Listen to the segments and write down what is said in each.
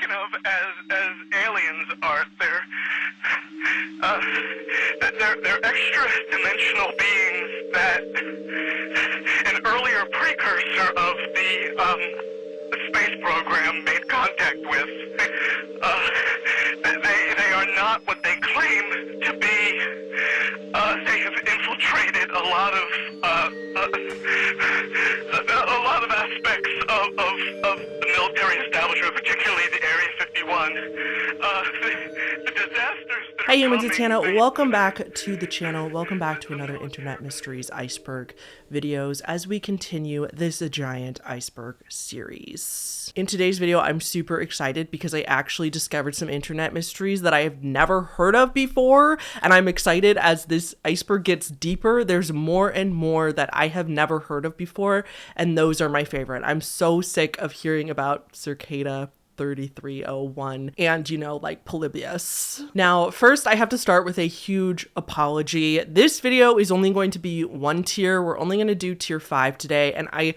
spoken of as aliens are. They're extra-dimensional beings that an earlier precursor of the space program made contact with. They are not what they claim to be. They have infiltrated a lot of aspects of the military establishment, particularly the Area 51. The disasters. Hi humans, it's Hannah. Welcome back to the channel. Welcome back to another Internet Mysteries Iceberg videos as we continue this Giant Iceberg series. In today's video, I'm super excited because I actually discovered some internet mysteries that I have never heard of before, and I'm excited as this iceberg gets deeper. There's more and more that I have never heard of before, and those are my favorite. I'm so sick of hearing about Cicada 3301 and, you know, like Polybius. Now, first I have to start with a huge apology. This video is only going to be one tier. We're only going to do tier 5 today, and I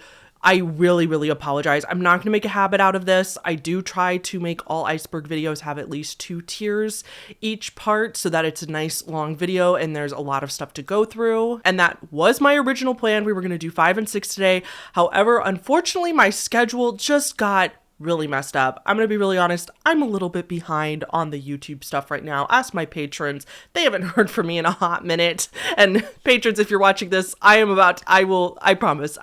really apologize. I'm not going to make a habit out of this. I do try to make all iceberg videos have at least 2 tiers each part so that it's a nice long video and there's a lot of stuff to go through. And that was my original plan. We were going to do 5 and 6 today. However, unfortunately, my schedule just got really messed up. I'm gonna be really honest, I'm a little bit behind on the YouTube stuff right now. Ask my patrons. They haven't heard from me in a hot minute. And patrons, if you're watching this, I promise, I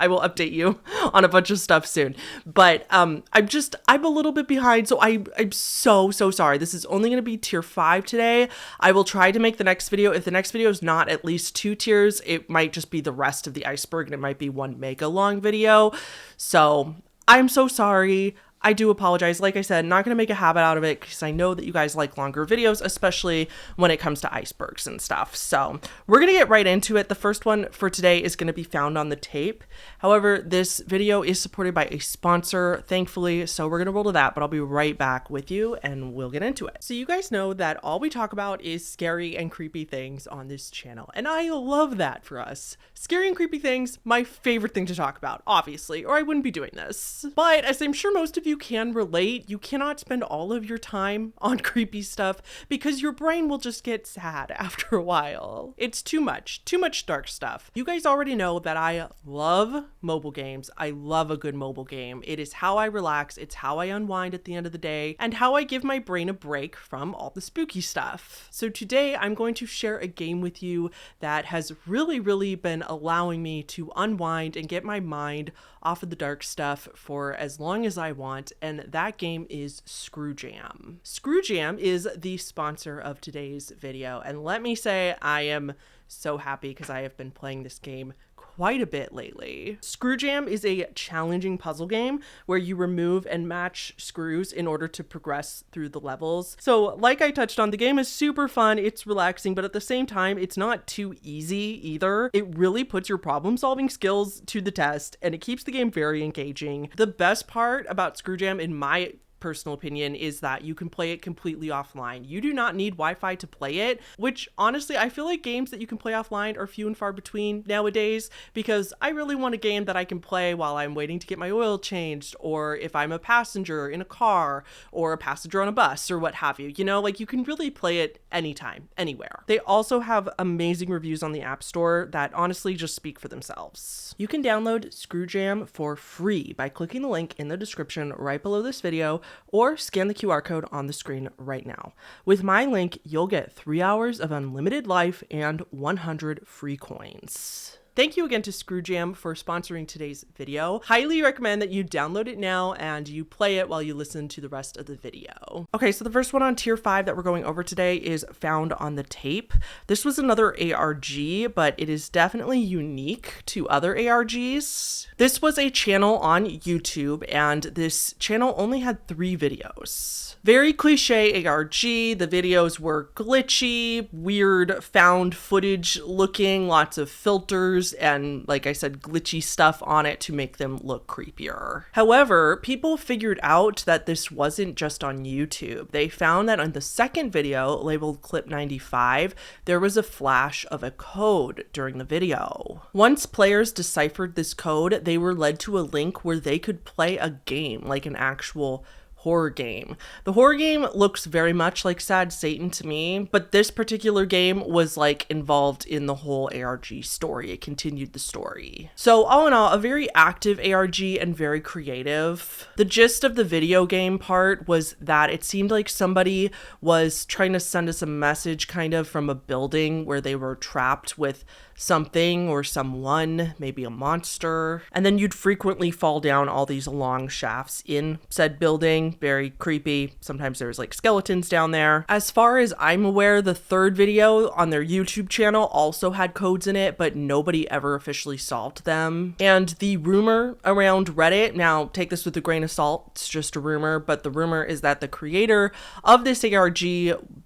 will update you on a bunch of stuff soon. But I'm a little bit behind, so I'm so sorry. This is only gonna be tier 5 today. I will try to make the next video. If the next video is not at least 2 tiers, it might just be the rest of the iceberg and it might be one mega long video. So I'm so sorry. I do apologize. Like I said, not going to make a habit out of it because I know that you guys like longer videos, especially when it comes to icebergs and stuff. So we're going to get right into it. The first one for today is going to be found on the tape. However, this video is supported by a sponsor, thankfully, so we're going to roll to that, but I'll be right back with you and we'll get into it. So you guys know that all we talk about is scary and creepy things on this channel, and I love that for us. Scary and creepy things, my favorite thing to talk about, obviously, or I wouldn't be doing this. But as I'm sure most of you can relate, you cannot spend all of your time on creepy stuff because your brain will just get sad after a while. It's too much dark stuff. You guys already know that I love mobile games. I love a good mobile game. It is how I relax, it's how I unwind at the end of the day, and how I give my brain a break from all the spooky stuff. So today I'm going to share a game with you that has really been allowing me to unwind and get my mind off of the dark stuff for as long as I want, and that game is Screw Jam. Screw Jam is the sponsor of today's video, and let me say I am so happy because I have been playing this game quite a bit lately. Screw Jam is a challenging puzzle game where you remove and match screws in order to progress through the levels. So like I touched on, the game is super fun, it's relaxing, but at the same time, it's not too easy either. It really puts your problem solving skills to the test and it keeps the game very engaging. The best part about Screw Jam, in my personal opinion, is that you can play it completely offline. You do not need Wi-Fi to play it, which honestly I feel like games that you can play offline are few and far between nowadays, because I really want a game that I can play while I'm waiting to get my oil changed, or if I'm a passenger in a car or a passenger on a bus or what have you. You know, like you can really play it anytime, anywhere. They also have amazing reviews on the App Store that honestly just speak for themselves. You can download Screw Jam for free by clicking the link in the description right below this video, or scan the QR code on the screen right now. With my link, you'll get 3 hours of unlimited life and 100 free coins. Thank you again to Screw Jam for sponsoring today's video. Highly recommend that you download it now and you play it while you listen to the rest of the video. Okay, so the first one on tier 5 that we're going over today is Found on the Tape. This was another ARG, but it is definitely unique to other ARGs. This was a channel on YouTube, and this channel only had 3 videos. Very cliche ARG. The videos were glitchy, weird, found footage looking, lots of filters, and like I said, glitchy stuff on it to make them look creepier. However, people figured out that this wasn't just on YouTube. They found that on the second video, labeled clip 95, there was a flash of a code during the video. Once players deciphered this code, they were led to a link where they could play a game, like an actual horror game. The horror game looks very much like Sad Satan to me, but this particular game was like involved in the whole ARG story. It continued the story. So all in all, a very active ARG and very creative. The gist of the video game part was that it seemed like somebody was trying to send us a message kind of from a building where they were trapped with something or someone, maybe a monster. And then you'd frequently fall down all these long shafts in said building. Very creepy. Sometimes there's like skeletons down there. As far as I'm aware, the third video on their YouTube channel also had codes in it, but nobody ever officially solved them. And the rumor around Reddit, now take this with a grain of salt, it's just a rumor, but the rumor is that the creator of this ARG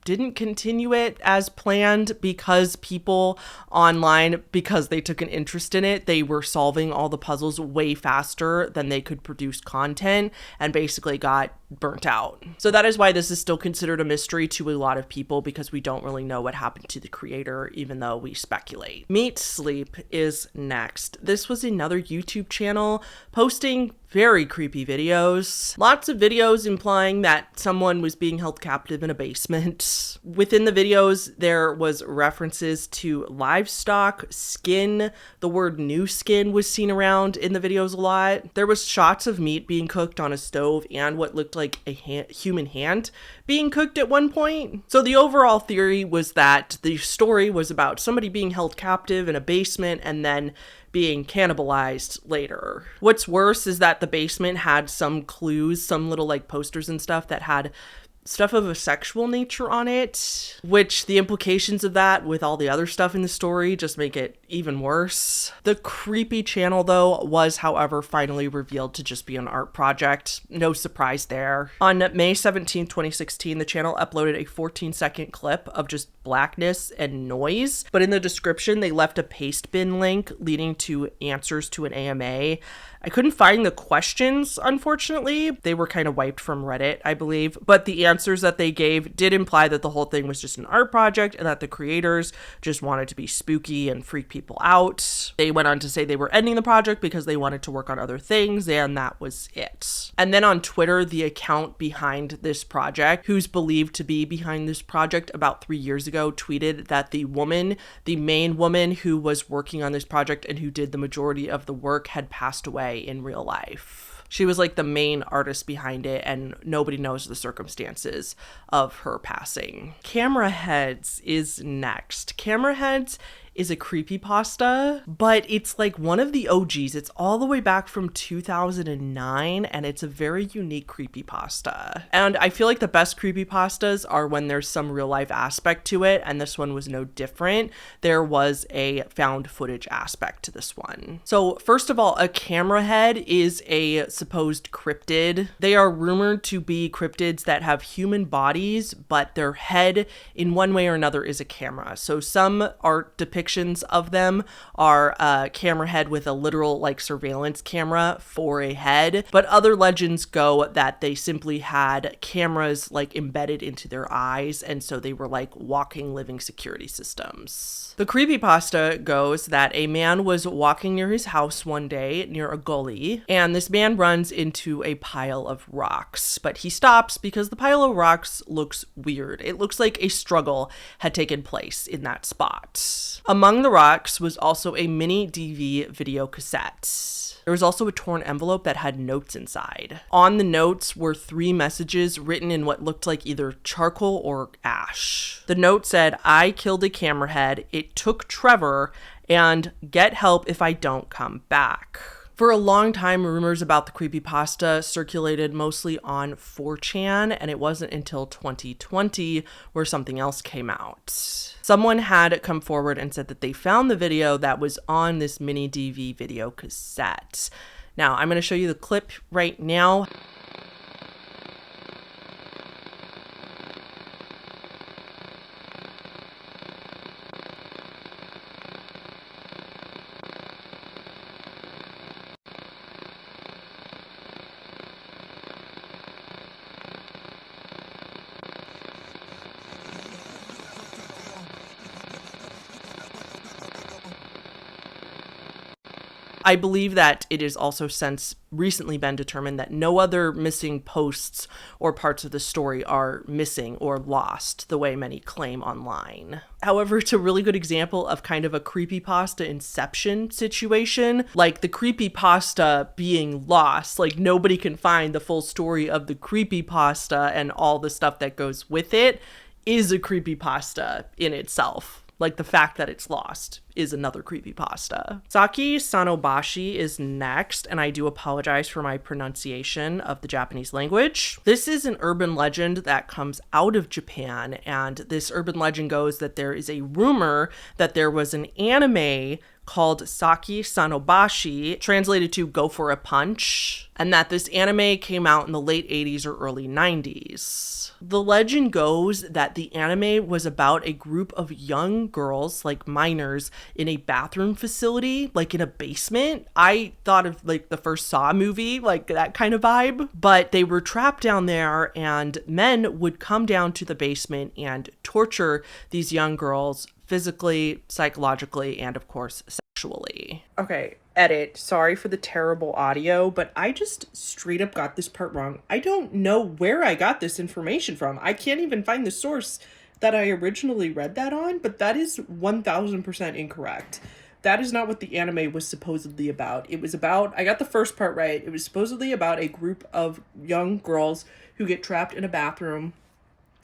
didn't continue it as planned because people online, because they took an interest in it, they were solving all the puzzles way faster than they could produce content and basically got burnt out. So that is why this is still considered a mystery to a lot of people, because we don't really know what happened to the creator, even though we speculate. Meatsleep is next. This was another YouTube channel posting very creepy videos. Lots of videos implying that someone was being held captive in a basement. Within the videos, there was references to livestock, skin. The word new skin was seen around in the videos a lot. There was shots of meat being cooked on a stove and what looked like a human hand being cooked at one point. So the overall theory was that the story was about somebody being held captive in a basement and then being cannibalized later. What's worse is that the basement had some clues, some little like posters and stuff that had stuff of a sexual nature on it, which the implications of that with all the other stuff in the story just make it even worse. The creepy channel though was, however, finally revealed to just be an art project. No surprise there. On May 17, 2016, the channel uploaded a 14-second clip of just blackness and noise, but in the description they left a paste bin link leading to answers to an AMA. I couldn't find the questions, unfortunately. They were kind of wiped from Reddit, I believe, but the answers that they gave did imply that the whole thing was just an art project and that the creators just wanted to be spooky and freak people out. They went on to say they were ending the project because they wanted to work on other things, and that was it. And then on Twitter, the account behind this project, who's believed to be behind this project about 3 years ago, tweeted that the main woman who was working on this project and who did the majority of the work had passed away in real life. She was like the main artist behind it, and nobody knows the circumstances of her passing. Cameraheads is next. Cameraheads is a creepypasta, but it's like one of the OGs. It's all the way back from 2009, and it's a very unique creepypasta. And I feel like the best creepypastas are when there's some real life aspect to it, and this one was no different. There was a found footage aspect to this one. So first of all, a camerahead is a supposed cryptid. They are rumored to be cryptids that have human bodies, but their head in one way or another is a camera. So some art depictions of them are a camera head with a literal like surveillance camera for a head, but other legends go that they simply had cameras like embedded into their eyes, and so they were like walking living security systems. The creepypasta goes that a man was walking near his house one day near a gully, and this man runs into a pile of rocks, but he stops because the pile of rocks looks weird. It looks like a struggle had taken place in that spot. Among the rocks was also a mini DV video cassette. There was also a torn envelope that had notes inside. On the notes were 3 messages written in what looked like either charcoal or ash. The note said, "I killed a camerahead. It took Trevor, and get help if I don't come back." For a long time, rumors about the creepypasta circulated mostly on 4chan, and it wasn't until 2020 where something else came out. Someone had come forward and said that they found the video that was on this mini DV video cassette. Now, I'm going to show you the clip right now. I believe that it is also since recently been determined that no other missing posts or parts of the story are missing or lost the way many claim online. However, it's a really good example of kind of a creepypasta inception situation, like the creepypasta being lost, like nobody can find the full story of the creepypasta and all the stuff that goes with it is a creepypasta in itself. Like the fact that it's lost is another creepypasta. Saki Sanobashi is next, and I do apologize for my pronunciation of the Japanese language. This is an urban legend that comes out of Japan, and this urban legend goes that there is a rumor that there was an anime called Saki Sanobashi, translated to Go for a Punch, and that this anime came out in the late 80s or early 90s. The legend goes that the anime was about a group of young girls, like minors, in a bathroom facility, like in a basement. I thought of like the first Saw movie, like that kind of vibe, but they were trapped down there and men would come down to the basement and torture these young girls physically, psychologically, and of course, sexually. Okay, edit. Sorry for the terrible audio, but I just straight up got this part wrong. I don't know where I got this information from. I can't even find the source that I originally read that on, but that is 1000% incorrect. That is not what the anime was supposedly about. It was about, I got the first part right, it was supposedly about a group of young girls who get trapped in a bathroom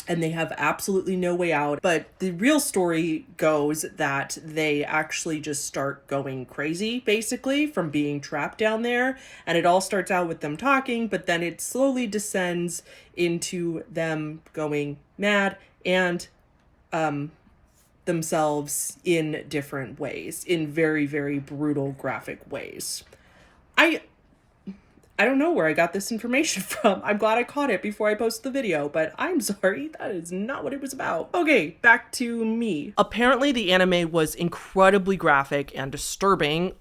and they have absolutely no way out. But the real story goes that they actually just start going crazy, basically, from being trapped down there. And it all starts out with them talking, but then it slowly descends into them going mad and themselves in different ways, in very, very brutal, graphic ways. I don't know where I got this information from. I'm glad I caught it before I posted the video, but I'm sorry, that is not what it was about. Okay, back to me. Apparently the anime was incredibly graphic and disturbing.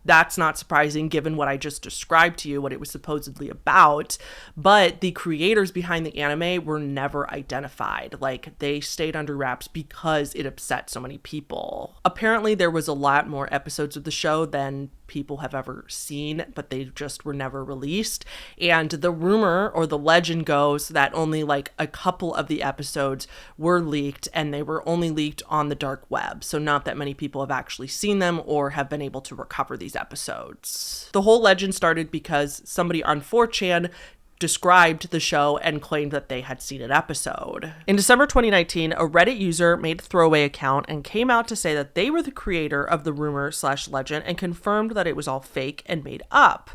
That's not surprising given what I just described to you, what it was supposedly about, but the creators behind the anime were never identified. Like, they stayed under wraps because it upset so many people. Apparently there was a lot more episodes of the show than people have ever seen, but they just were never released. And the rumor or the legend goes that only like a couple of the episodes were leaked, and they were only leaked on the dark web. So not that many people have actually seen them or have been able to recover these episodes. The whole legend started because somebody on 4chan described the show and claimed that they had seen an episode. In December 2019, a Reddit user made a throwaway account and came out to say that they were the creator of the rumor/legend and confirmed that it was all fake and made up.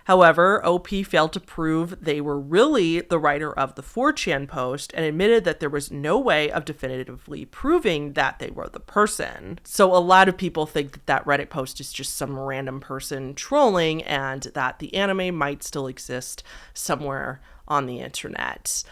However, OP failed to prove they were really the writer of the 4chan post and admitted that there was no way of definitively proving that they were the person. So a lot of people think that that Reddit post is just some random person trolling and that the anime might still exist somewhere on the internet.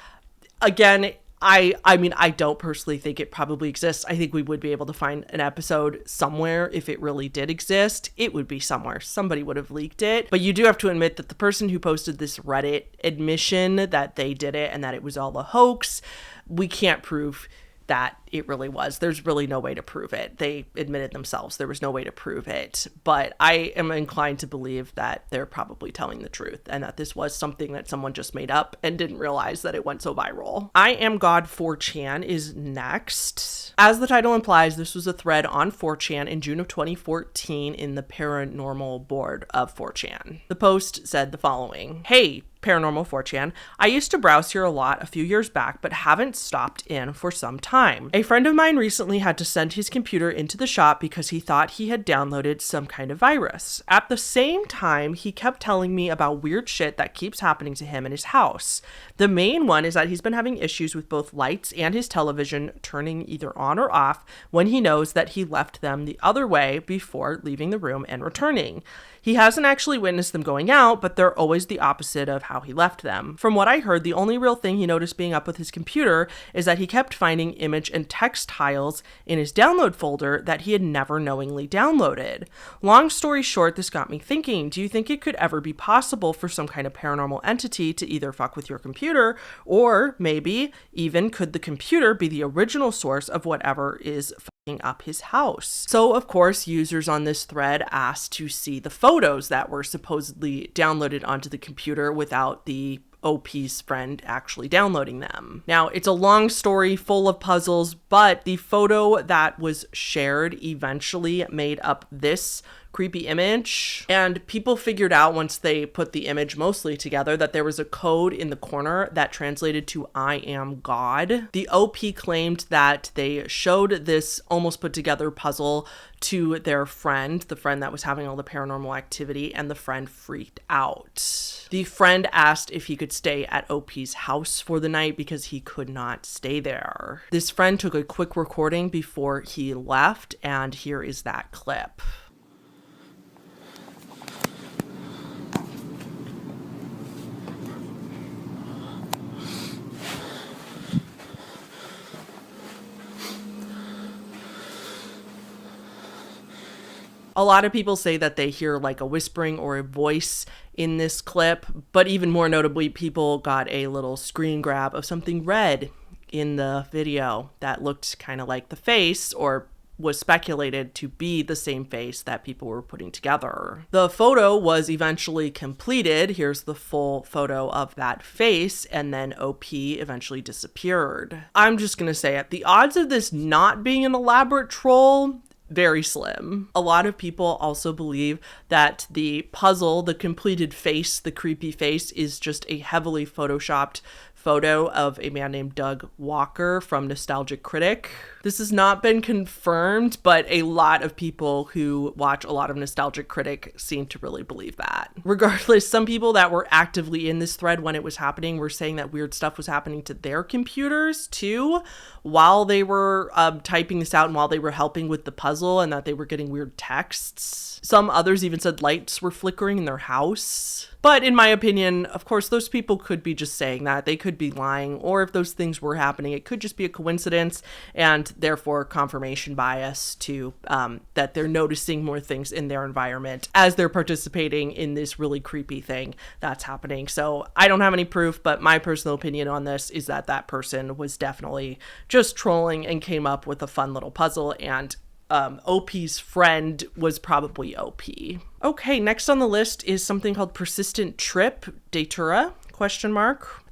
Again, I mean, I don't personally think it probably exists. I think we would be able to find an episode somewhere if it really did exist. It would be somewhere. Somebody would have leaked it. But you do have to admit that the person who posted this Reddit admission that they did it and that it was all a hoax, we can't prove that it really was. There's really no way to prove it. They admitted themselves there was no way to prove it. But I am inclined to believe that they're probably telling the truth and that this was something that someone just made up and didn't realize that it went so viral. I Am God 4chan is next. As the title implies, this was a thread on 4chan in June of 2014 in the paranormal board of 4chan. The post said the following: "Hey, Paranormal 4chan, I used to browse here a lot a few years back, but haven't stopped in for some time. A friend of mine recently had to send his computer into the shop because he thought he had downloaded some kind of virus. At the same time, he kept telling me about weird shit that keeps happening to him in his house. The main one is that he's been having issues with both lights and his television turning either on or off when he knows that he left them the other way before leaving the room and returning. He hasn't actually witnessed them going out, but they're always the opposite of how he left them. From what I heard, the only real thing he noticed being up with his computer is that he kept finding image and text tiles in his download folder that he had never knowingly downloaded. Long story short, this got me thinking, do you think it could ever be possible for some kind of paranormal entity to either fuck with your computer, or maybe even could the computer be the original source of whatever is fucking up his house. So of course, users on this thread asked to see the photos that were supposedly downloaded onto the computer without the OP's friend actually downloading them. Now, it's a long story full of puzzles, but the photo that was shared eventually made up this creepy image, and people figured out once they put the image mostly together that there was a code in the corner that translated to "I am God." The OP claimed that they showed this almost put together puzzle to their friend, the friend that was having all the paranormal activity, and the friend freaked out. The friend asked if he could stay at OP's house for the night because he could not stay there. This friend took a quick recording before he left, and here is that clip. A lot of people say that they hear like a whispering or a voice in this clip, but even more notably, people got a little screen grab of something red in the video that looked kind of like the face, or was speculated to be the same face that people were putting together. The photo was eventually completed. Here's the full photo of that face, and then OP eventually disappeared. I'm just gonna say it, the odds of this not being an elaborate troll, very slim. A lot of people also believe that the puzzle, the completed face, the creepy face, is just a heavily photoshopped photo of a man named Doug Walker from Nostalgic Critic. This has not been confirmed, but a lot of people who watch a lot of Nostalgic Critic seem to really believe that. Regardless, some people that were actively in this thread when it was happening were saying that weird stuff was happening to their computers too, while they were typing this out and while they were helping with the puzzle, and that they were getting weird texts. Some others even said lights were flickering in their house. But in my opinion, of course, those people could be just saying that. They could be lying, or if those things were happening, it could just be a coincidence and therefore confirmation bias to that they're noticing more things in their environment as they're participating in this really creepy thing that's happening. So I don't have any proof, but my personal opinion on this is that that person was definitely just trolling and came up with a fun little puzzle, and OP's friend was probably OP. Okay, next on the list is something called Persistent Trip, Datura, ?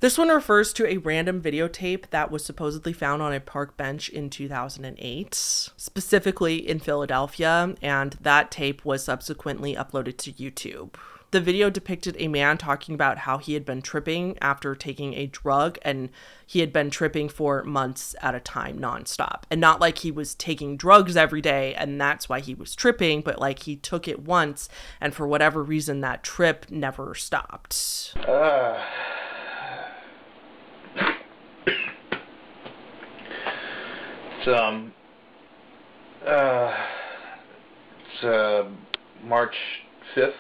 This one refers to a random videotape that was supposedly found on a park bench in 2008, specifically in Philadelphia, and that tape was subsequently uploaded to YouTube. The video depicted a man talking about how he had been tripping after taking a drug, and he had been tripping for months at a time nonstop. And not like he was taking drugs every day and that's why he was tripping, but like he took it once and for whatever reason that trip never stopped. It's March 5th.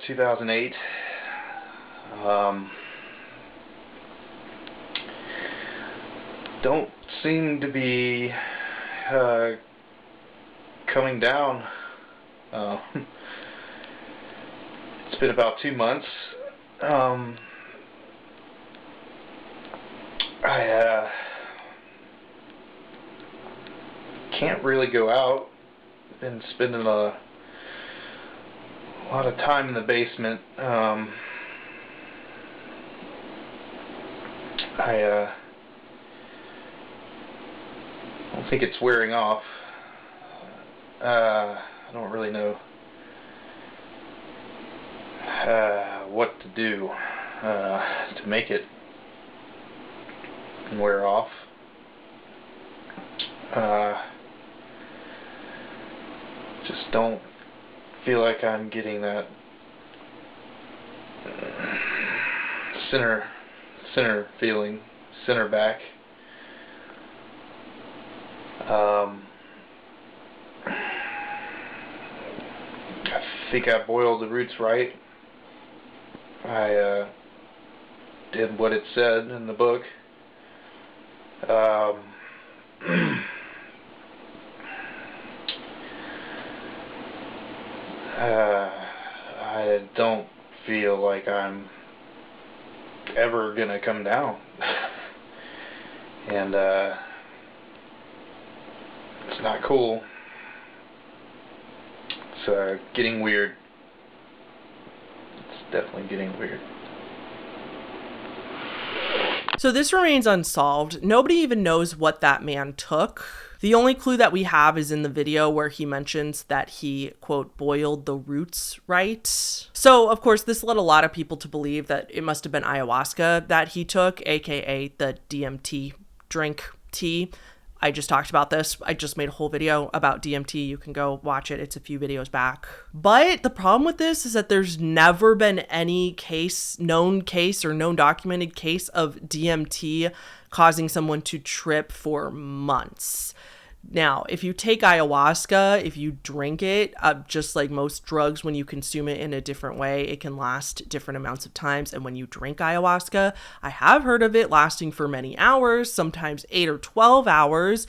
2008. Don't seem to be coming down. It's been about 2 months. I can't really go out. Been spending a lot of time in the basement. I don't think it's wearing off. I don't really know what to do to make it wear off. Just don't feel like I'm getting that center feeling, center back. I think I boiled the roots right. I did what it said in the book. I don't feel like I'm ever gonna come down. And It's not cool. It's getting weird. It's definitely getting weird. So this remains unsolved. Nobody even knows what that man took. The only clue that we have is in the video where he mentions that he, quote, boiled the roots right. So, of course, this led a lot of people to believe that it must have been ayahuasca that he took, aka the DMT drink tea. I just talked about this. I just made a whole video about DMT. You can go watch it. It's a few videos back. But the problem with this is that there's never been any known documented case of DMT causing someone to trip for months. Now, if you take ayahuasca, if you drink it, just like most drugs, when you consume it in a different way, it can last different amounts of times. And when you drink ayahuasca, I have heard of it lasting for many hours, sometimes 8 or 12 hours.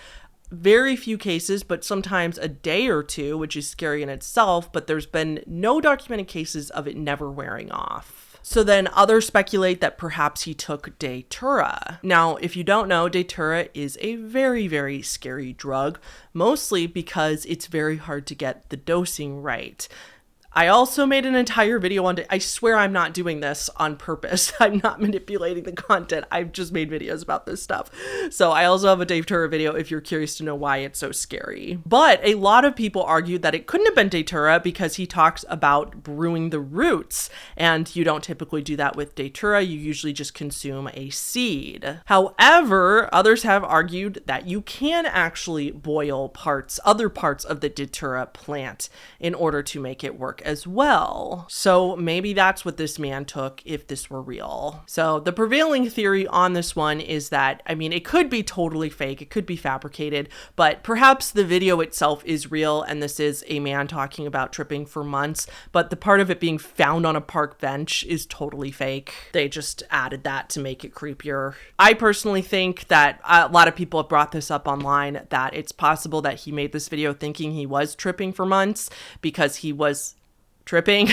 Very few cases, but sometimes a day or two, which is scary in itself. But there's been no documented cases of it never wearing off. So then others speculate that perhaps he took Datura. Now, if you don't know, Datura is a very, very scary drug, mostly because it's very hard to get the dosing right. I also made an entire video on it. I swear I'm not doing this on purpose. I'm not manipulating the content. I've just made videos about this stuff. So I also have a Datura video if you're curious to know why it's so scary. But a lot of people argued that it couldn't have been Datura because he talks about brewing the roots. And you don't typically do that with Datura. You usually just consume a seed. However, others have argued that you can actually boil other parts of the Datura plant in order to make it work as well. So maybe that's what this man took if this were real. So the prevailing theory on this one is that, it could be totally fake, it could be fabricated, but perhaps the video itself is real and this is a man talking about tripping for months, but the part of it being found on a park bench is totally fake. They just added that to make it creepier. I personally think that a lot of people have brought this up online, that it's possible that he made this video thinking he was tripping for months because he was tripping.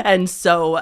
And so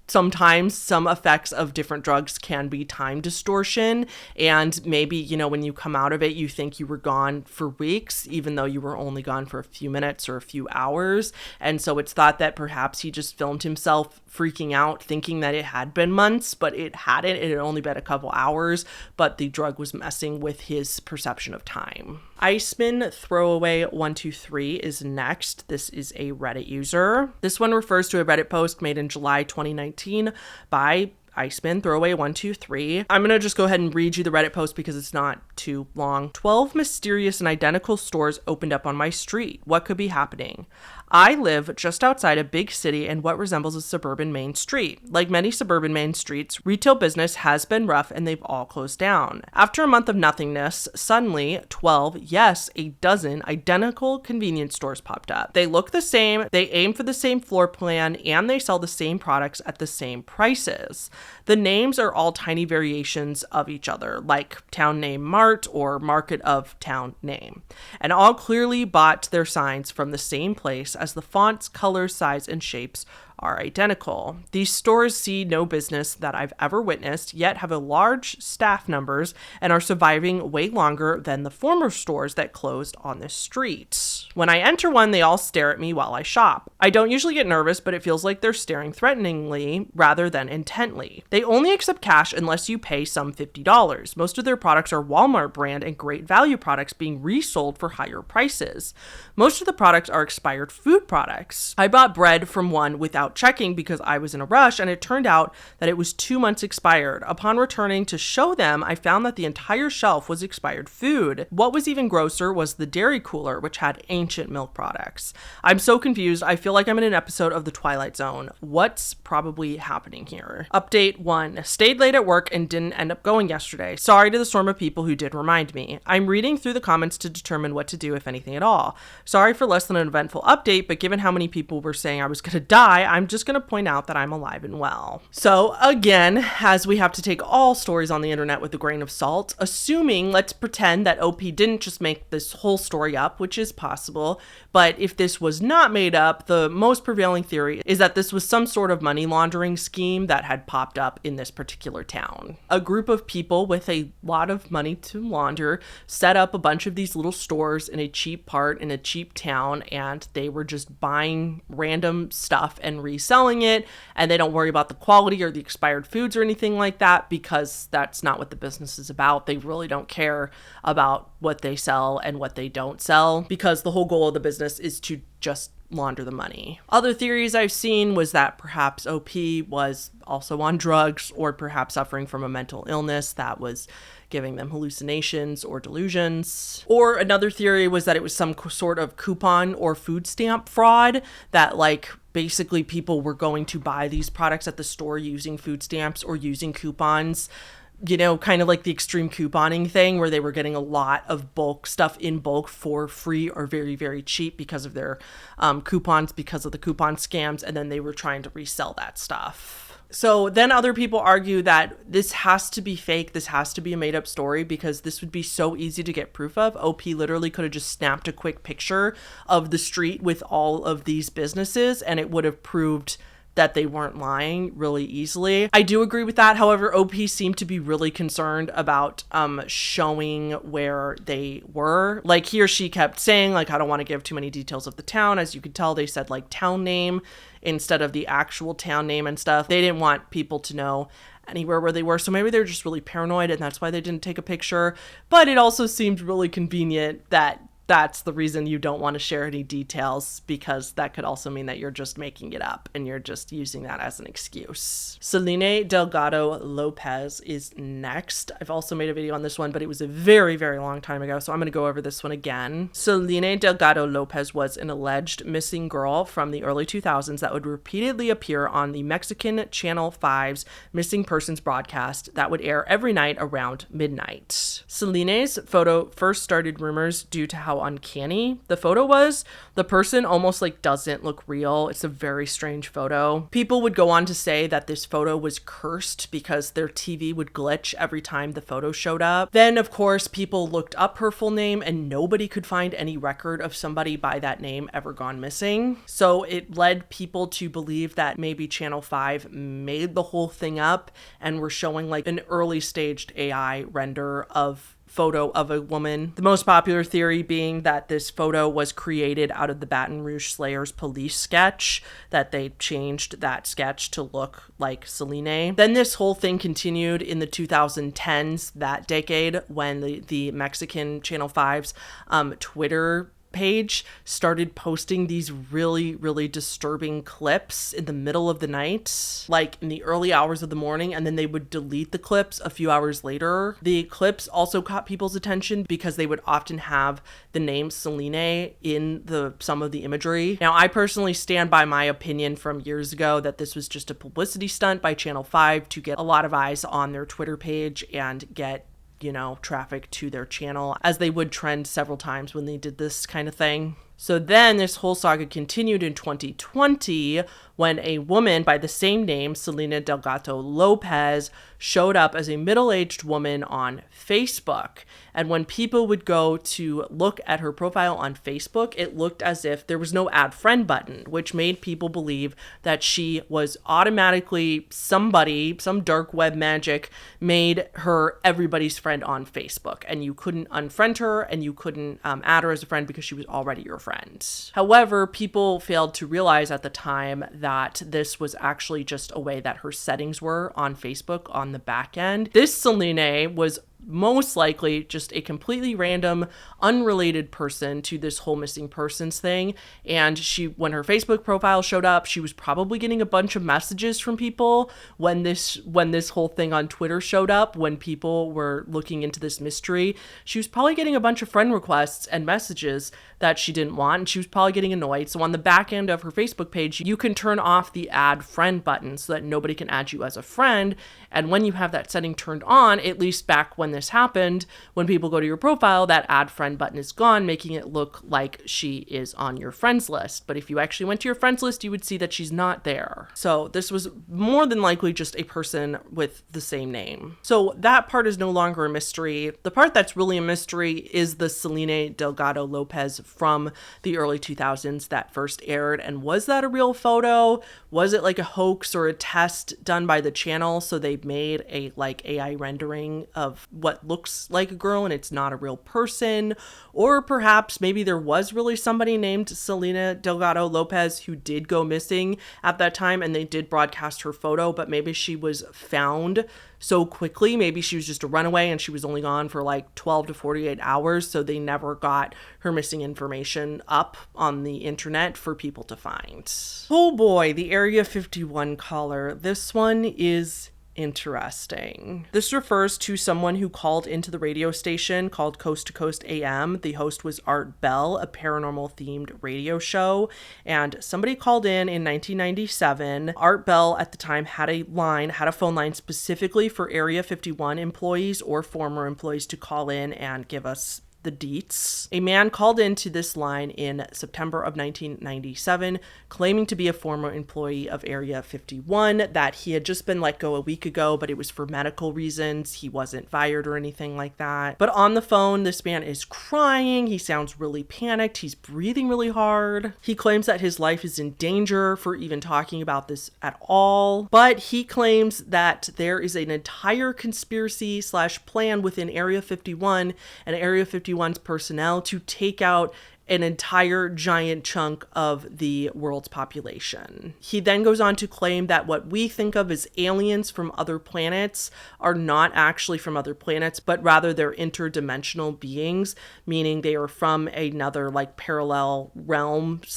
sometimes some effects of different drugs can be time distortion. And maybe, when you come out of it, you think you were gone for weeks, even though you were only gone for a few minutes or a few hours. And so it's thought that perhaps he just filmed himself freaking out, thinking that it had been months, but it hadn't. It had only been a couple hours, but the drug was messing with his perception of time. Iceman Throwaway 123 is next. This is a Reddit user. This one refers to a Reddit post made in July 2019 by Iceman Throwaway 123. I'm going to just go ahead and read you the Reddit post because it's not too long. 12 mysterious and identical stores opened up on my street. What could be happening? I live just outside a big city in what resembles a suburban main street. Like many suburban main streets, retail business has been rough and they've all closed down. After a month of nothingness, suddenly 12, yes, a dozen identical convenience stores popped up. They look the same, they aim for the same floor plan, and they sell the same products at the same prices. The names are all tiny variations of each other, like Town Name Mart or Market of Town Name, and all clearly bought their signs from the same place as the fonts, colors, size, and shapes are identical. These stores see no business that I've ever witnessed, yet have a large staff numbers and are surviving way longer than the former stores that closed on this street. When I enter one, they all stare at me while I shop. I don't usually get nervous, but it feels like they're staring threateningly rather than intently. They only accept cash unless you pay some $50. Most of their products are Walmart brand and great value products being resold for higher prices. Most of the products are expired food products. I bought bread from one without checking because I was in a rush, and it turned out that it was 2 months expired. Upon returning to show them, I found that the entire shelf was expired food. What was even grosser was the dairy cooler, which had ancient milk products. I'm so confused. I feel like I'm in an episode of The Twilight Zone. What's probably happening here? Update 1. Stayed late at work and didn't end up going yesterday. Sorry to the swarm of people who did remind me. I'm reading through the comments to determine what to do, if anything at all. Sorry for less than an eventful update, but given how many people were saying I was gonna die, I'm just going to point out that I'm alive and well. So again, as we have to take all stories on the internet with a grain of salt, assuming, let's pretend that OP didn't just make this whole story up, which is possible, but if this was not made up, the most prevailing theory is that this was some sort of money laundering scheme that had popped up in this particular town. A group of people with a lot of money to launder set up a bunch of these little stores in a cheap part in a cheap town, and they were just buying random stuff and reselling it, and they don't worry about the quality or the expired foods or anything like that, because that's not what the business is about. They really don't care about what they sell and what they don't sell, because the whole goal of the business is to just launder the money. Other theories I've seen was that perhaps OP was also on drugs, or perhaps suffering from a mental illness that was giving them hallucinations or delusions. Or another theory was that it was some sort of coupon or food stamp fraud, that like basically people were going to buy these products at the store using food stamps or using coupons, you know, kind of like the extreme couponing thing where they were getting a lot of bulk stuff in bulk for free or very, very cheap because of their coupons, because of the coupon scams, and then they were trying to resell that stuff. So then other people argue that this has to be fake, this has to be a made-up story, because this would be so easy to get proof of. OP literally could have just snapped a quick picture of the street with all of these businesses, and it would have proved that they weren't lying really easily. I do agree with that. However, OP seemed to be really concerned about showing where they were. Like he or she kept saying, like, I don't want to give too many details of the town. As you could tell, they said like town name instead of the actual town name and stuff. They didn't want people to know anywhere where they were. So maybe they're just really paranoid and that's why they didn't take a picture. But it also seemed really convenient that that's the reason you don't want to share any details, because that could also mean that you're just making it up and you're just using that as an excuse. Selene Delgado Lopez is next. I've also made a video on this one, but it was a very, very long time ago, so I'm going to go over this one again. Selene Delgado Lopez was an alleged missing girl from the early 2000s that would repeatedly appear on the Mexican Channel 5's missing persons broadcast that would air every night around midnight. Selene's photo first started rumors due to how uncanny the photo was. The person almost like doesn't look real. It's a very strange photo. People would go on to say that this photo was cursed because their TV would glitch every time the photo showed up. Then of course people looked up her full name and nobody could find any record of somebody by that name ever gone missing. So it led people to believe that maybe Channel 5 made the whole thing up and were showing like an early staged AI render of photo of a woman. The most popular theory being that this photo was created out of the Baton Rouge Slayers police sketch, that they changed that sketch to look like Selene. Then this whole thing continued in the 2010s, that decade, when the Mexican Channel 5's Twitter page started posting these really, really disturbing clips in the middle of the night, like in the early hours of the morning, and then they would delete the clips a few hours later. The clips also caught people's attention because they would often have the name Selene in some of the imagery. Now, I personally stand by my opinion from years ago that this was just a publicity stunt by Channel 5 to get a lot of eyes on their Twitter page and get, you know, traffic to their channel, as they would trend several times when they did this kind of thing. So then this whole saga continued in 2020 when a woman by the same name, Selene Delgado Lopez, showed up as a middle-aged woman on Facebook. And when people would go to look at her profile on Facebook, it looked as if there was no add friend button, which made people believe that she was automatically somebody, some dark web magic made her everybody's friend on Facebook. And you couldn't unfriend her and you couldn't add her as a friend because she was already your friend. However, people failed to realize at the time that this was actually just a way that her settings were on Facebook on the back end. This Selene was most likely just a completely random, unrelated person to this whole missing persons thing. And when her Facebook profile showed up, she was probably getting a bunch of messages from people when this whole thing on Twitter showed up, when people were looking into this mystery. She was probably getting a bunch of friend requests and messages that she didn't want, and she was probably getting annoyed. So on the back end of her Facebook page, you can turn off the add friend button so that nobody can add you as a friend. And when you have that setting turned on, at least back when this happened, when people go to your profile, that add friend button is gone, making it look like she is on your friends list. But if you actually went to your friends list, you would see that she's not there. So this was more than likely just a person with the same name. So that part is no longer a mystery. The part that's really a mystery is the Selene Delgado Lopez from the early 2000s that first aired. And was that a real photo? Was it like a hoax or a test done by the channel? So they made a like AI rendering of what looks like a girl and it's not a real person. Or perhaps maybe there was really somebody named Selene Delgado Lopez who did go missing at that time and they did broadcast her photo, but maybe she was found so quickly. Maybe she was just a runaway and she was only gone for like 12 to 48 hours. So they never got her missing information up on the internet for people to find. Oh boy, the Area 51 caller. This one is interesting. This refers to someone who called into the radio station called Coast to Coast AM. The host was Art Bell, a paranormal themed radio show, and somebody called in 1997. Art Bell at the time had a phone line specifically for Area 51 employees or former employees to call in and give us the deets. A man called into this line in September of 1997, claiming to be a former employee of Area 51, that he had just been let go a week ago, but it was for medical reasons. He wasn't fired or anything like that. But on the phone, this man is crying. He sounds really panicked. He's breathing really hard. He claims that his life is in danger for even talking about this at all. But he claims that there is an entire conspiracy / plan within Area 51 and Area 51's personnel to take out an entire giant chunk of the world's population. He then goes on to claim that what we think of as aliens from other planets are not actually from other planets, but rather they're interdimensional beings, meaning they are from another like parallel realm /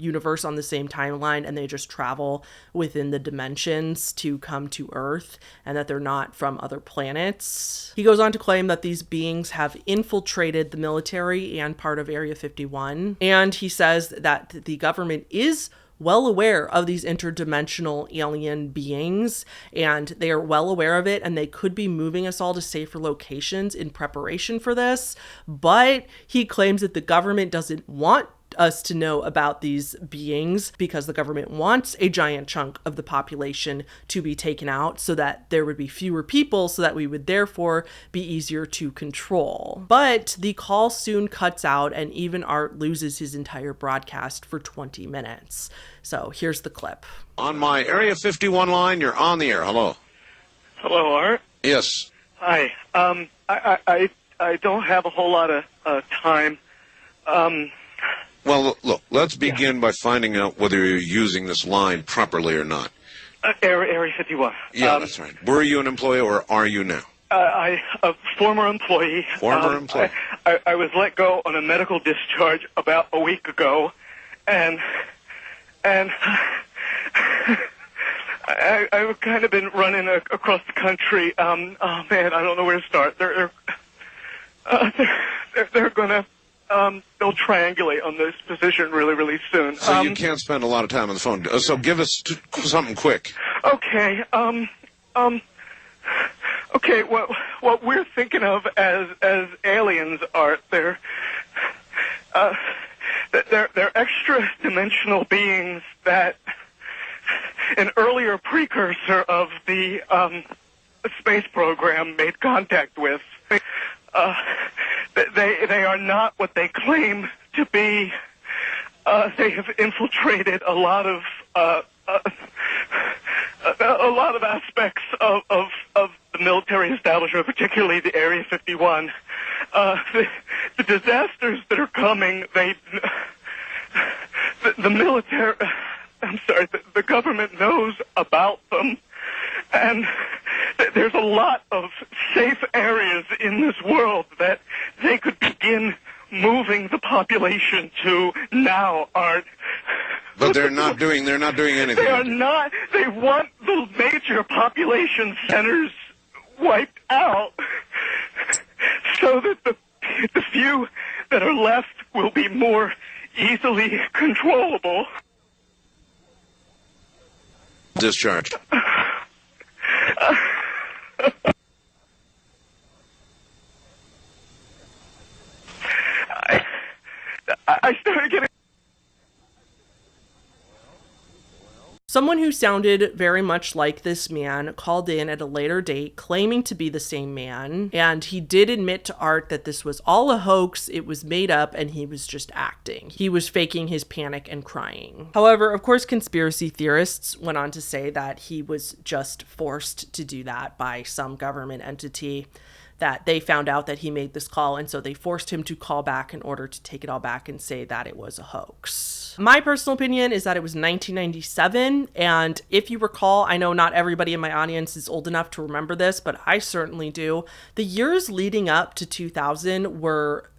universe on the same timeline, and they just travel within the dimensions to come to Earth, and that they're not from other planets. He goes on to claim that these beings have infiltrated the military and part of Area 51, and he says that the government is well aware of these interdimensional alien beings, and they are well aware of it, and they could be moving us all to safer locations in preparation for this. But he claims that the government doesn't want us to know about these beings because the government wants a giant chunk of the population to be taken out so that there would be fewer people, so that we would therefore be easier to control. But the call soon cuts out, and even Art loses his entire broadcast for 20 minutes. So here's the clip. On my Area 51 line, you're on the air. Hello. Hello, Art. Yes. Hi. I don't have a whole lot of time. Well, look, let's begin by finding out whether you're using this line properly or not. Area 51. Yeah, that's right. Were you an employee or are you now? A former employee. Former employee. I was let go on a medical discharge about a week ago, and I've kind of been running across the country. Oh man, I don't know where to start. They're gonna they'll triangulate on this position really soon. So you can't spend a lot of time on the phone. So give us something quick. Okay. Okay. What we're thinking of as aliens are they're extra dimensional beings that an earlier precursor of the space program made contact with. They are not what they claim to be. They have infiltrated a lot of aspects of the military establishment, particularly the Area 51. The disasters that are coming, the military, the government knows about them, and there's a lot of safe areas in this world that they could begin moving the population to now, Art. But they're not doing anything. They are not. They want the major population centers wiped out so that the few that are left will be more easily controllable. Discharged. Someone who sounded very much like this man called in at a later date claiming to be the same man, and he did admit to Art that this was all a hoax, it was made up, and he was just acting. He was faking his panic and crying. However, of course, conspiracy theorists went on to say that he was just forced to do that by some government entity, that they found out that he made this call, and so they forced him to call back in order to take it all back and say that it was a hoax. My personal opinion is that it was 1997, and if you recall, I know not everybody in my audience is old enough to remember this, but I certainly do. The years leading up to 2000 were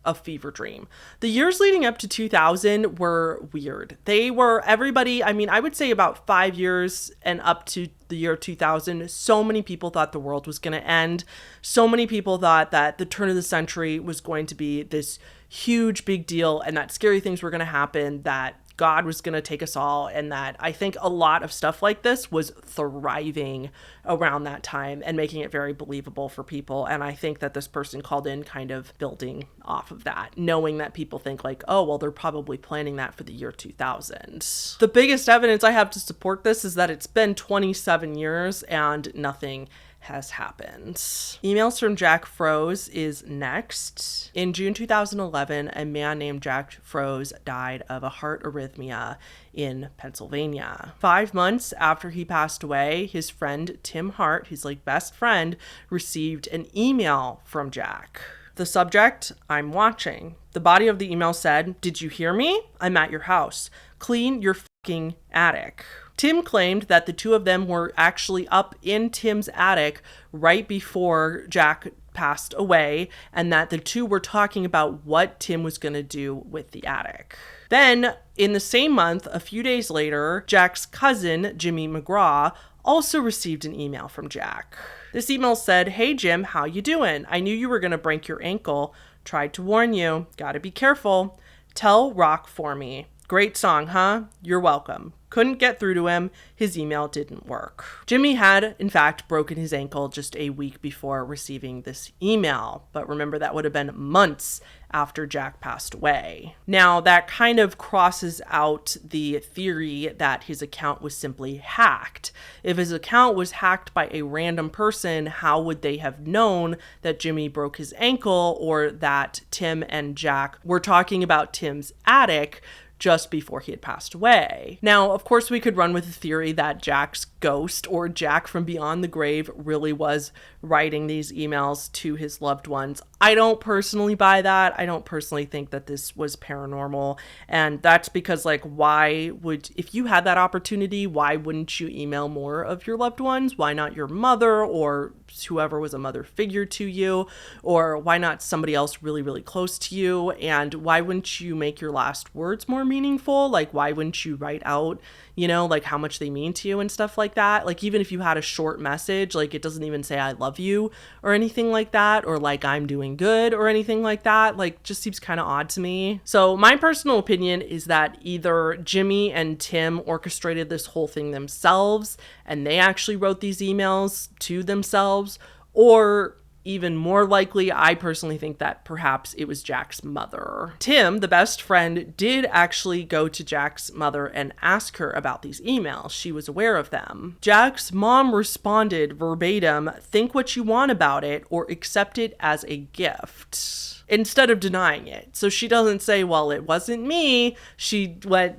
a fever dream. The years leading up to 2000 were weird. They were everybody, I mean, I would say about 5 years and up to the year 2000, so many people thought the world was going to end. So many people thought that the turn of the century was going to be this huge big deal and that scary things were going to happen, that God was going to take us all, and that I think a lot of stuff like this was thriving around that time and making it very believable for people. And I think that this person called in kind of building off of that, knowing that people think like, oh, well, they're probably planning that for the year 2000. The biggest evidence I have to support this is that it's been 27 years and nothing has happened. Emails from Jack Froese is next. In June 2011, a man named Jack Froese died of a heart arrhythmia in Pennsylvania. 5 months after he passed away, his friend Tim Hart, his best friend, received an email from Jack. The subject, I'm watching. The body of the email said, "Did you hear me? I'm at your house. Clean your fucking attic." Tim claimed that the two of them were actually up in Tim's attic right before Jack passed away, and that the two were talking about what Tim was going to do with the attic. Then, in the same month, a few days later, Jack's cousin, Jimmy McGraw, also received an email from Jack. This email said, "Hey Jim, how you doing? I knew you were going to break your ankle. Tried to warn you. Gotta be careful. Tell Rock for me. Great song, huh? You're welcome." Couldn't get through to him. His email didn't work. Jimmy had, in fact, broken his ankle just a week before receiving this email. But remember, that would have been months after Jack passed away. Now, that kind of crosses out the theory that his account was simply hacked. If his account was hacked by a random person, how would they have known that Jimmy broke his ankle or that Tim and Jack were talking about Tim's attic just before he had passed away? Now, of course, we could run with the theory that Jack's ghost or Jack from beyond the grave really was writing these emails to his loved ones. I don't personally buy that. I don't personally think that this was paranormal. And that's because, if you had that opportunity, why wouldn't you email more of your loved ones? Why not your mother or whoever was a mother figure to you? Or why not somebody else really, really close to you? And why wouldn't you make your last words more meaningful? Why wouldn't you write out, how much they mean to you and stuff like that? Even if you had a short message, it doesn't even say I love you or anything like that, or I'm doing good or anything like that, just seems kind of odd to me. So my personal opinion is that either Jimmy and Tim orchestrated this whole thing themselves and they actually wrote these emails to themselves, or even more likely, I personally think that perhaps it was Jack's mother. Tim, the best friend, did actually go to Jack's mother and ask her about these emails. She was aware of them. Jack's mom responded verbatim, "Think what you want about it or accept it as a gift," instead of denying it. So she doesn't say, well, it wasn't me. She went,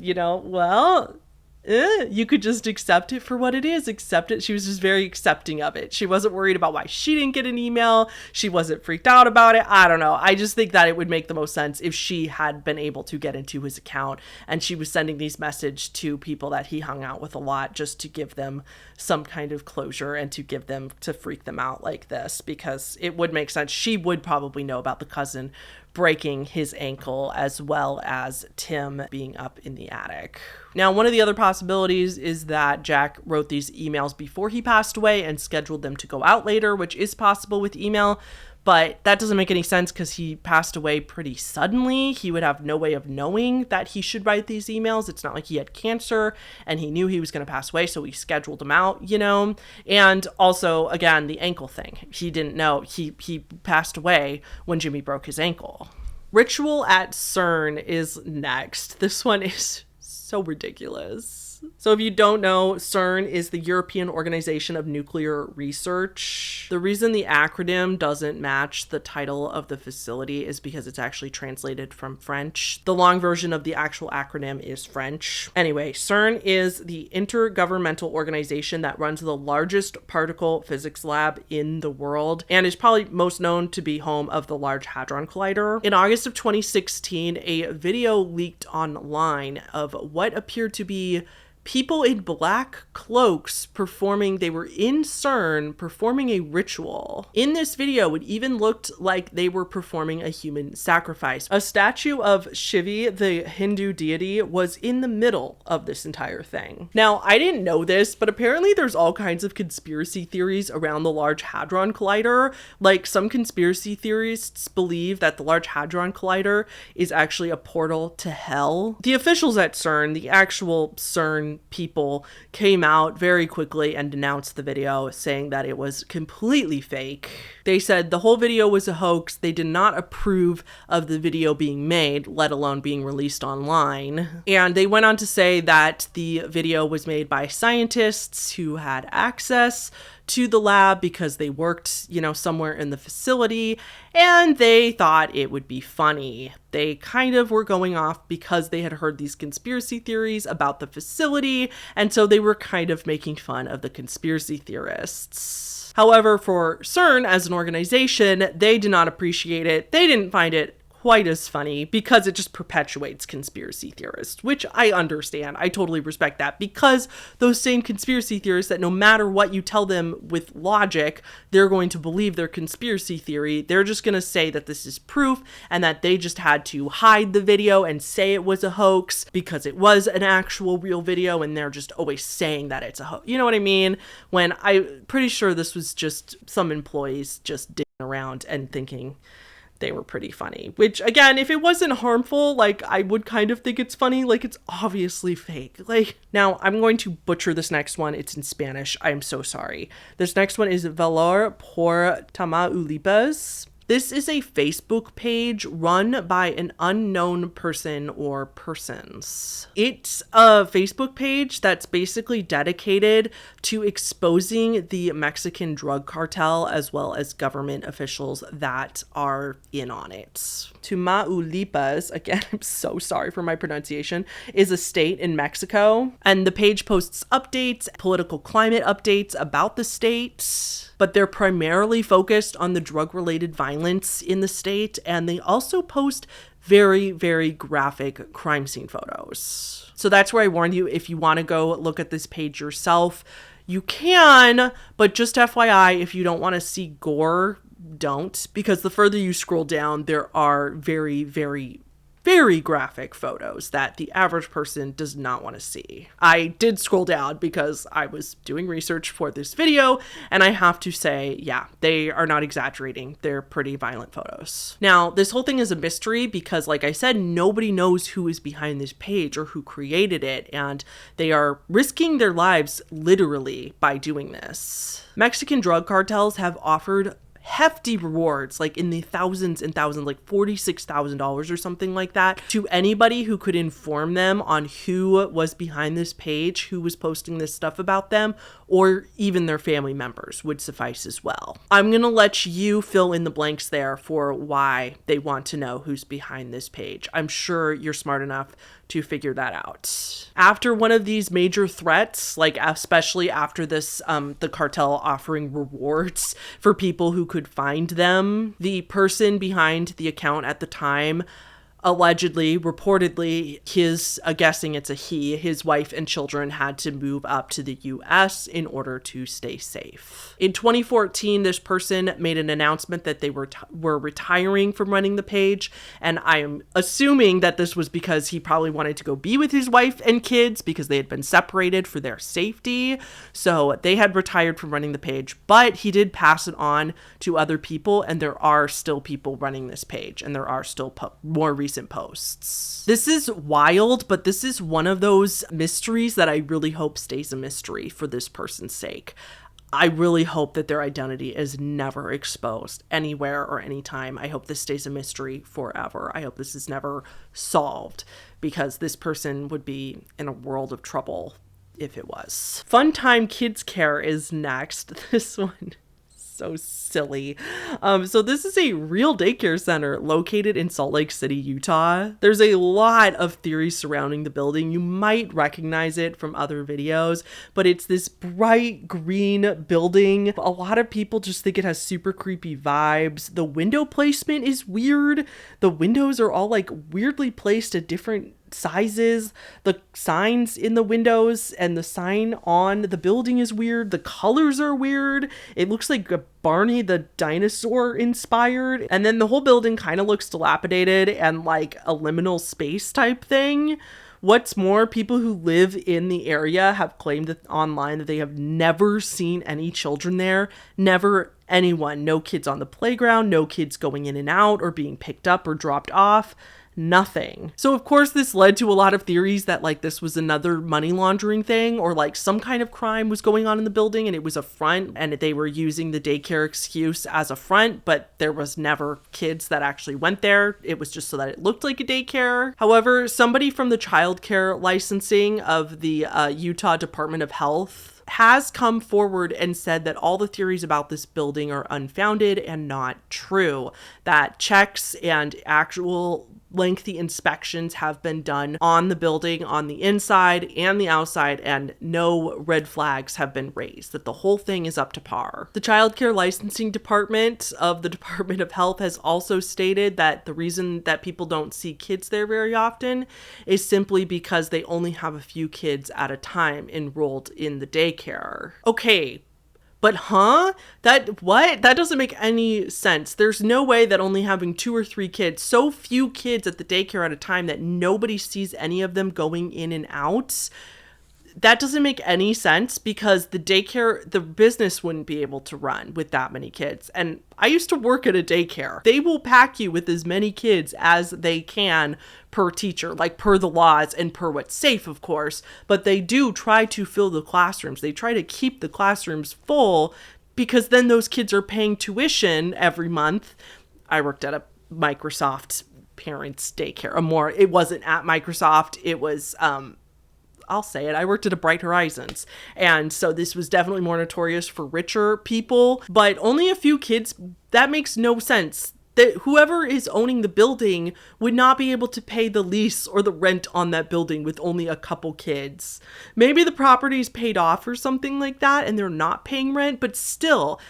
you could just accept it for what it is. Accept it. She was just very accepting of it. She wasn't worried about why she didn't get an email. She wasn't freaked out about it. I don't know. I just think that it would make the most sense if she had been able to get into his account and she was sending these messages to people that he hung out with a lot, just to give them some kind of closure and to freak them out like this, because it would make sense. She would probably know about the cousin breaking his ankle as well as Tim being up in the attic. Now, one of the other possibilities is that Jack wrote these emails before he passed away and scheduled them to go out later, which is possible with email, but that doesn't make any sense because he passed away pretty suddenly. He would have no way of knowing that he should write these emails. It's not like he had cancer and he knew he was going to pass away, so he scheduled them out, And also, again, the ankle thing. He didn't know. He passed away when Jimmy broke his ankle. Ritual at CERN is next. This one is so ridiculous. So if you don't know, CERN is the European Organization of Nuclear Research. The reason the acronym doesn't match the title of the facility is because it's actually translated from French. The long version of the actual acronym is French. Anyway, CERN is the intergovernmental organization that runs the largest particle physics lab in the world and is probably most known to be home of the Large Hadron Collider. In August of 2016, a video leaked online of what appeared to be people in black cloaks they were in CERN performing a ritual. In this video, it even looked like they were performing a human sacrifice. A statue of Shiva, the Hindu deity, was in the middle of this entire thing. Now, I didn't know this, but apparently there's all kinds of conspiracy theories around the Large Hadron Collider. Like, some conspiracy theorists believe that the Large Hadron Collider is actually a portal to hell. The officials at CERN, the actual CERN people, came out very quickly and denounced the video, saying that it was completely fake. They said the whole video was a hoax. They did not approve of the video being made, let alone being released online. And they went on to say that the video was made by scientists who had access to the lab because they worked, somewhere in the facility, and they thought it would be funny. They kind of were going off because they had heard these conspiracy theories about the facility, and so they were kind of making fun of the conspiracy theorists. However, for CERN as an organization, they did not appreciate it. They didn't find it quite as funny because it just perpetuates conspiracy theorists, which I understand. I totally respect that, because those same conspiracy theorists that no matter what you tell them with logic, they're going to believe their conspiracy theory. They're just going to say that this is proof and that they just had to hide the video and say it was a hoax because it was an actual real video, and they're just always saying that it's a hoax. You know what I mean? When I'm pretty sure this was just some employees just digging around and thinking they were pretty funny, which again, if it wasn't harmful, I would kind of think it's funny. It's obviously fake. Now I'm going to butcher this next one. It's in Spanish. I am so sorry. This next one is Valor Por Tamaulipas. This is a Facebook page run by an unknown person or persons. It's a Facebook page that's basically dedicated to exposing the Mexican drug cartel as well as government officials that are in on it. Tamaulipas, again, I'm so sorry for my pronunciation, is a state in Mexico, and the page posts updates, political climate updates about the state, but they're primarily focused on the drug-related violence in the state, and they also post very, very graphic crime scene photos. So that's where I warn you, if you want to go look at this page yourself, you can, but just FYI, if you don't want to see gore, don't, because the further you scroll down, there are very, very, very graphic photos that the average person does not want to see. I did scroll down because I was doing research for this video, and I have to say, yeah, they are not exaggerating. They're pretty violent photos. Now, this whole thing is a mystery because, like I said, nobody knows who is behind this page or who created it, and they are risking their lives literally by doing this. Mexican drug cartels have offered hefty rewards, in the thousands and thousands, $46,000 or something like that, to anybody who could inform them on who was behind this page, who was posting this stuff about them, or even their family members would suffice as well. I'm gonna let you fill in the blanks there for why they want to know who's behind this page. I'm sure you're smart enough to figure that out. After one of these major threats, especially after this, the cartel offering rewards for people who could find them, the person behind the account at the time allegedly, reportedly, guessing it's a he, his wife and children had to move up to the US in order to stay safe. In 2014, this person made an announcement that they were retiring from running the page, and I am assuming that this was because he probably wanted to go be with his wife and kids because they had been separated for their safety. So they had retired from running the page, but he did pass it on to other people, and there are still people running this page, and there are still more recent posts. This is wild, but this is one of those mysteries that I really hope stays a mystery for this person's sake. I really hope that their identity is never exposed anywhere or anytime. I hope this stays a mystery forever. I hope this is never solved, because this person would be in a world of trouble if it was. Funtime Kids Care is next. This one, so silly. So this is a real daycare center located in Salt Lake City, Utah. There's a lot of theories surrounding the building. You might recognize it from other videos, but it's this bright green building. A lot of people just think it has super creepy vibes. The window placement is weird. The windows are all like weirdly placed at different sizes. The signs in the windows and the sign on the building is weird. The colors are weird. It looks like a Barney the dinosaur inspired. And then the whole building kind of looks dilapidated and like a liminal space type thing. What's more, people who live in the area have claimed online that they have never seen any children there. Never anyone. No kids on the playground, no kids going in and out or being picked up or dropped off. Nothing. So of course this led to a lot of theories that like this was another money laundering thing, or like some kind of crime was going on in the building and it was a front and they were using the daycare excuse as a front, but there was never kids that actually went there. It was just so that it looked like a daycare. However, somebody from the child care licensing of the Utah Department of Health has come forward and said that all the theories about this building are unfounded and not true, that checks and actual lengthy inspections have been done on the building on the inside and the outside, and no red flags have been raised, that the whole thing is up to par. The child care licensing department of the Department of Health has also stated that the reason that people don't see kids there very often is simply because they only have a few kids at a time enrolled in the daycare. Okay. But that doesn't make any sense. There's no way that only having 2 or 3 kids, so few kids at the daycare at a time that nobody sees any of them going in and out. That doesn't make any sense because the business wouldn't be able to run with that many kids. And I used to work at a daycare. They will pack you with as many kids as they can per teacher, like per the laws and per what's safe, of course. But they do try to fill the classrooms. They try to keep the classrooms full because then those kids are paying tuition every month. I worked at a Microsoft parents daycare. It wasn't at Microsoft. It was, I'll say it. I worked at a Bright Horizons. And so this was definitely more notorious for richer people, but only a few kids. That makes no sense. That whoever is owning the building would not be able to pay the lease or the rent on that building with only a couple kids. Maybe the property is paid off or something like that and they're not paying rent, but still,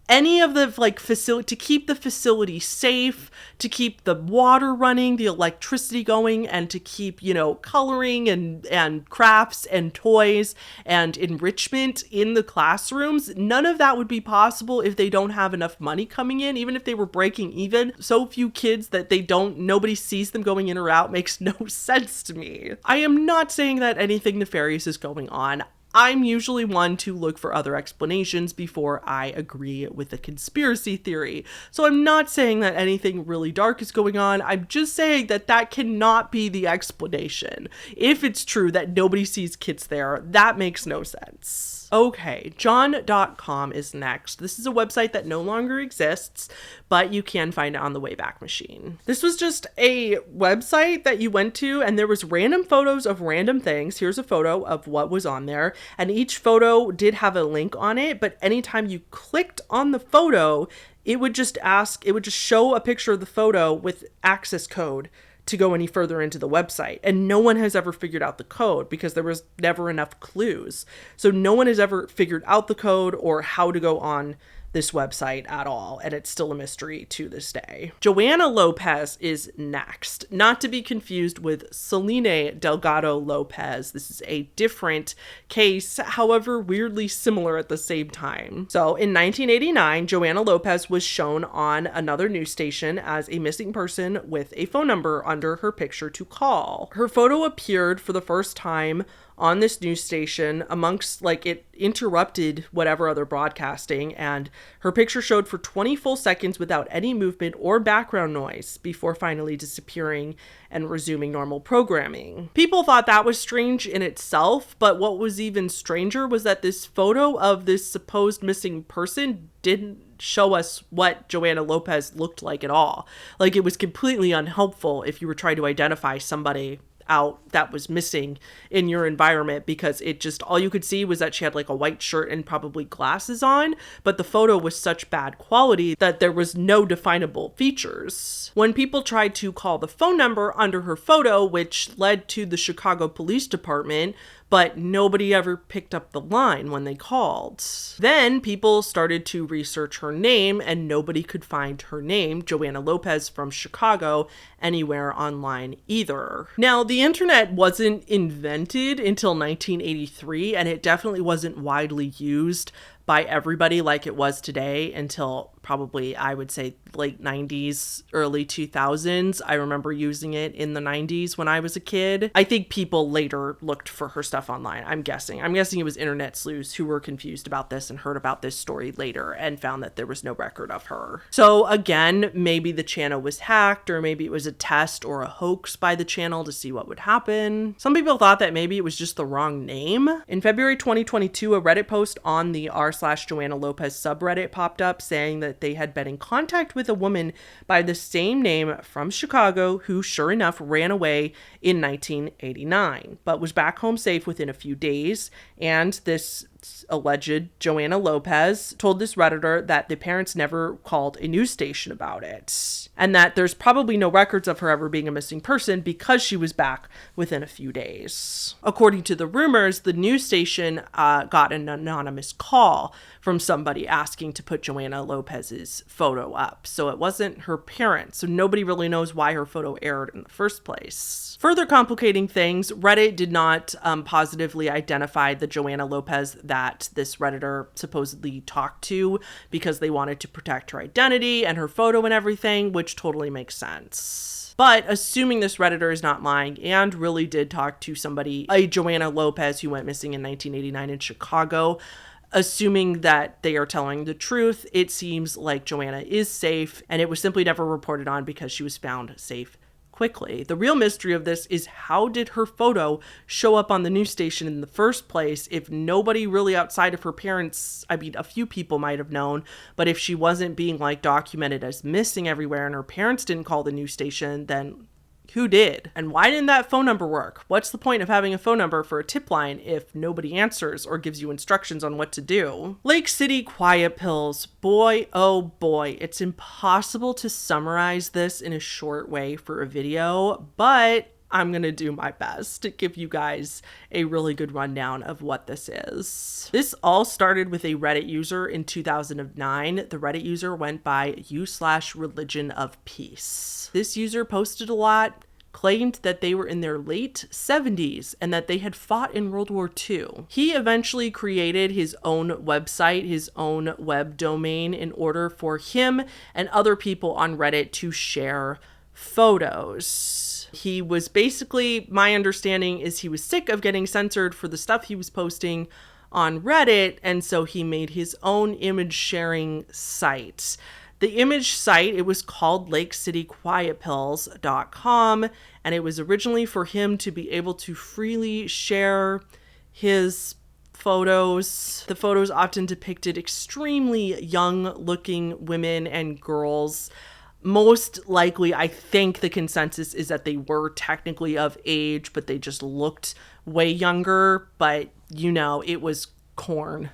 any of the facility to keep the facility safe, to keep the water running, the electricity going, and to keep, coloring and crafts and toys and enrichment in the classrooms. None of that would be possible if they don't have enough money coming in, even if they were breaking even. So few kids that nobody sees them going in or out makes no sense to me. I am not saying that anything nefarious is going on. I'm usually one to look for other explanations before I agree with a conspiracy theory. So I'm not saying that anything really dark is going on. I'm just saying that cannot be the explanation. If it's true that nobody sees kids there, that makes no sense. Okay, John.com is next. This is a website that no longer exists, but you can find it on the Wayback Machine. This was just a website that you went to and there was random photos of random things. Here's a photo of what was on there. And each photo did have a link on it, but anytime you clicked on the photo, it would just show a picture of the photo with access code to go any further into the website. And no one has ever figured out the code because there was never enough clues. So no one has ever figured out the code or how to go on this website at all, and it's still a mystery to this day. Joanna Lopez is next, not to be confused with Selene Delgado Lopez. This is a different case, however weirdly similar at the same time. So in 1989, Joanna Lopez was shown on another news station as a missing person with a phone number under her picture to call. Her photo appeared for the first time on this news station amongst, it interrupted whatever other broadcasting, and her picture showed for 20 full seconds without any movement or background noise before finally disappearing and resuming normal programming. People thought that was strange in itself, but what was even stranger was that this photo of this supposed missing person didn't show us what Joanna Lopez looked like at all. It was completely unhelpful if you were trying to identify somebody out that was missing in your environment, because it just, all you could see was that she had like a white shirt and probably glasses on, but the photo was such bad quality that there was no definable features. When people tried to call the phone number under her photo, which led to the Chicago Police Department, but nobody ever picked up the line when they called. Then people started to research her name, and nobody could find her name, Joanna Lopez from Chicago, anywhere online either. Now, the internet wasn't invented until 1983, and it definitely wasn't widely used by everybody like it was today until probably, I would say, late 90s, early 2000s. I remember using it in the 90s when I was a kid. I think people later looked for her stuff online. I'm guessing it was internet sleuths who were confused about this and heard about this story later and found that there was no record of her. So again, maybe the channel was hacked, or maybe it was a test or a hoax by the channel to see what would happen. Some people thought that maybe it was just the wrong name. In February 2022, a Reddit post on the r/Joanna Lopez subreddit popped up saying that they had been in contact with a woman by the same name from Chicago who, sure enough, ran away in 1989, but was back home safe within a few days. And this alleged Joanna Lopez told this Redditor that the parents never called a news station about it, and that there's probably no records of her ever being a missing person because she was back within a few days. According to the rumors, the news station got an anonymous call from somebody asking to put Joanna Lopez's photo up. So it wasn't her parents, so nobody really knows why her photo aired in the first place. Further complicating things, Reddit did not positively identify the Joanna Lopez that this Redditor supposedly talked to, because they wanted to protect her identity and her photo and everything, which totally makes sense. But assuming this Redditor is not lying and really did talk to somebody, a Joanna Lopez who went missing in 1989 in Chicago, assuming that they are telling the truth, it seems like Joanna is safe, and it was simply never reported on because she was found safe quickly. The real mystery of this is, how did her photo show up on the news station in the first place if nobody really outside of her parents, I mean, a few people might have known, but if she wasn't being like documented as missing everywhere and her parents didn't call the news station, then who did? And why didn't that phone number work? What's the point of having a phone number for a tip line if nobody answers or gives you instructions on what to do? Lake City quiet pills. Boy, oh boy, it's impossible to summarize this in a short way for a video, but I'm going to do my best to give you guys a really good rundown of what this is. This all started with a Reddit user in 2009. The Reddit user went by u/Religion of Peace. This user posted a lot, claimed that they were in their late 70s and that they had fought in World War II. He eventually created his own website, his own web domain, in order for him and other people on Reddit to share photos. He was basically, my understanding is he was sick of getting censored for the stuff he was posting on Reddit, and so he made his own image sharing site. The image site, it was called LakeCityQuietPills.com, and it was originally for him to be able to freely share his photos. The photos often depicted extremely young-looking women and girls. Most likely, I think the consensus is that they were technically of age, but they just looked way younger. But, you know, it was corn.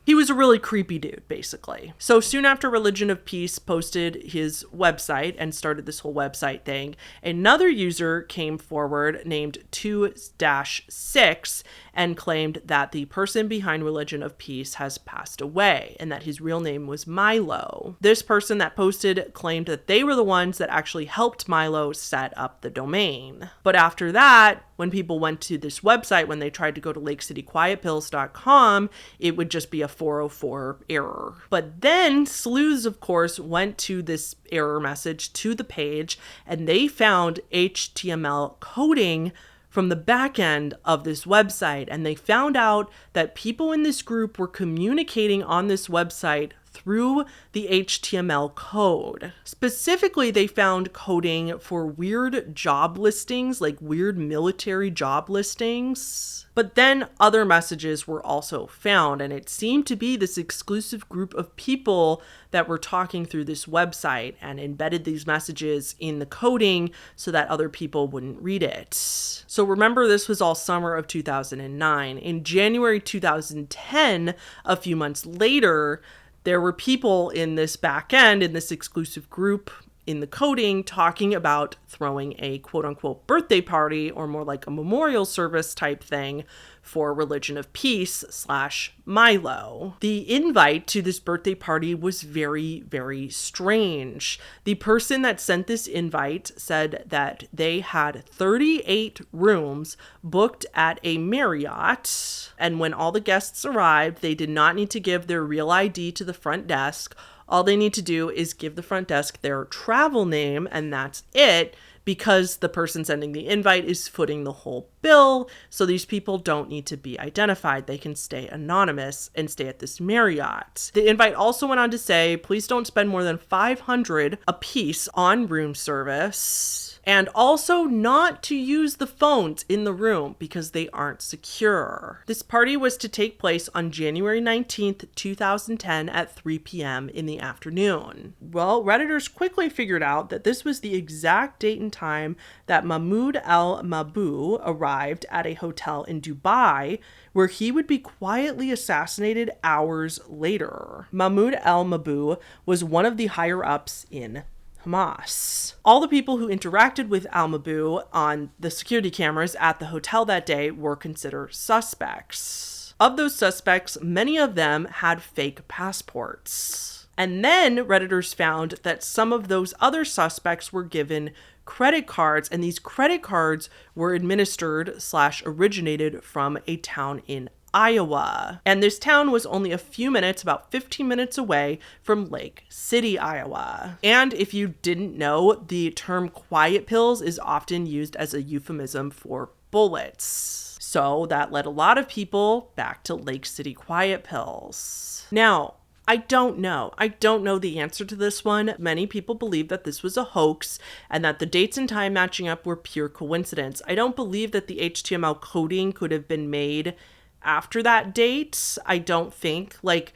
He was a really creepy dude, basically. So soon after Religion of Peace posted his website and started this whole website thing, another user came forward named 2-6 and claimed that the person behind Religion of Peace has passed away and that his real name was Milo. This person that posted claimed that they were the ones that actually helped Milo set up the domain. But after that, when people went to this website, when they tried to go to LakeCityQuietPills.com, it would just be a 404 error. But then sleuths, of course, went to this error message to the page, and they found HTML coding from the back end of this website, and they found out that people in this group were communicating on this website through the HTML code. Specifically, they found coding for weird job listings, like weird military job listings. But then other messages were also found, and it seemed to be this exclusive group of people that were talking through this website and embedded these messages in the coding so that other people wouldn't read it. So remember, this was all summer of 2009. In January 2010, a few months later, there were people in this back end, in this exclusive group in the coding, talking about throwing a quote unquote birthday party, or more like a memorial service type thing, for Religion of Peace / Milo. The invite to this birthday party was very, very strange. The person that sent this invite said that they had 38 rooms booked at a Marriott, and when all the guests arrived, they did not need to give their real ID to the front desk. All they need to do is give the front desk their travel name, and that's it, because the person sending the invite is footing the whole bill. So these people don't need to be identified. They can stay anonymous and stay at this Marriott. The invite also went on to say, please don't spend more than $500 a piece on room service. And also not to use the phones in the room because they aren't secure. This party was to take place on January 19th, 2010 at 3 p.m. in the afternoon. Well, Redditors quickly figured out that this was the exact date and time that Mahmoud al-Mabou arrived at a hotel in Dubai, where he would be quietly assassinated hours later. Mahmoud al-Mabou was one of the higher-ups in Hamas. All the people who interacted with al-Mabou on the security cameras at the hotel that day were considered suspects. Of those suspects, many of them had fake passports. And then Redditors found that some of those other suspects were given credit cards, and these credit cards were administered / originated from a town in Iowa. And this town was only a few minutes, about 15 minutes away from Lake City, Iowa. And if you didn't know, the term quiet pills is often used as a euphemism for bullets. So that led a lot of people back to Lake City quiet pills. Now, I don't know. I don't know the answer to this one. Many people believe that this was a hoax and that the dates and time matching up were pure coincidence. I don't believe that the HTML coding could have been made after that date. I don't think. Like,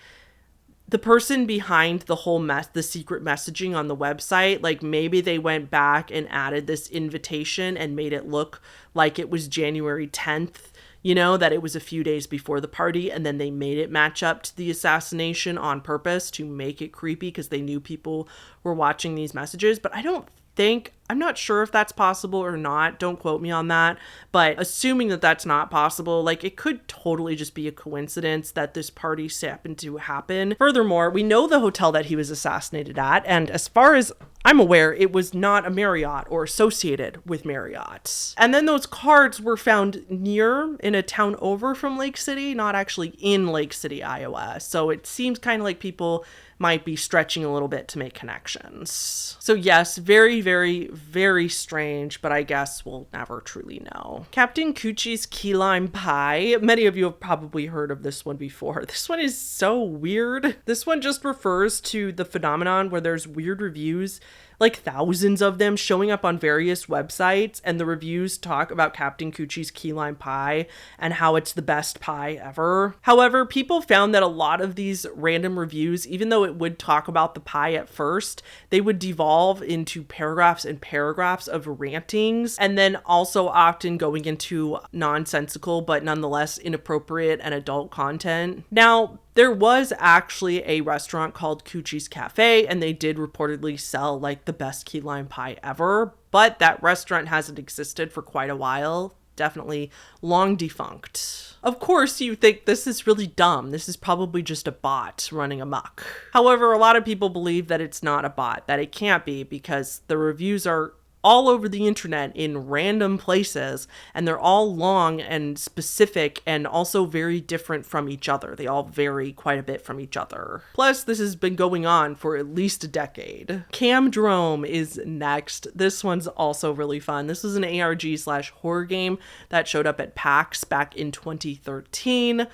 the person behind the whole the secret messaging on the website, like, maybe they went back and added this invitation and made it look like it was January 10th, you know, that it was a few days before the party, and then they made it match up to the assassination on purpose to make it creepy because they knew people were watching these messages. But I'm not sure if that's possible or not. Don't quote me on that. But assuming that that's not possible, like, it could totally just be a coincidence that this party happened to happen. Furthermore, we know the hotel that he was assassinated at, and as far as I'm aware, it was not a Marriott or associated with Marriott. And then those cards were found in a town over from Lake City, not actually in Lake City, Iowa. So it seems kind of like people might be stretching a little bit to make connections. So yes, very, very, very strange, but I guess we'll never truly know. Captain Kutchie's key lime pie. Many of you have probably heard of this one before. This one is so weird. This one just refers to the phenomenon where there's weird reviews, like thousands of them, showing up on various websites, and the reviews talk about Captain Kutchie's key lime pie and how it's the best pie ever. However, people found that a lot of these random reviews, even though it would talk about the pie at first, they would devolve into paragraphs and paragraphs of rantings, and then also often going into nonsensical but nonetheless inappropriate and adult content. Now, there was actually a restaurant called Kutchie's Cafe, and they did reportedly sell like the best key lime pie ever, but that restaurant hasn't existed for quite a while. Definitely long defunct. Of course, you think this is really dumb. This is probably just a bot running amok. However, a lot of people believe that it's not a bot, that it can't be, because the reviews are all over the internet in random places, and they're all long and specific and also very different from each other. They all vary quite a bit from each other. Plus, this has been going on for at least a decade. Camdrome is next. This one's also really fun. This is an ARG/horror game that showed up at PAX back in 2013.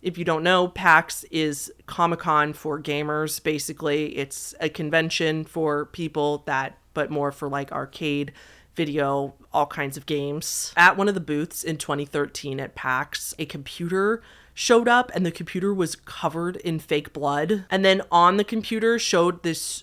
If you don't know, PAX is Comic-Con for gamers. Basically, it's a convention for people but more for like arcade, video, all kinds of games. At one of the booths in 2013 at PAX, a computer showed up and the computer was covered in fake blood. And then on the computer showed this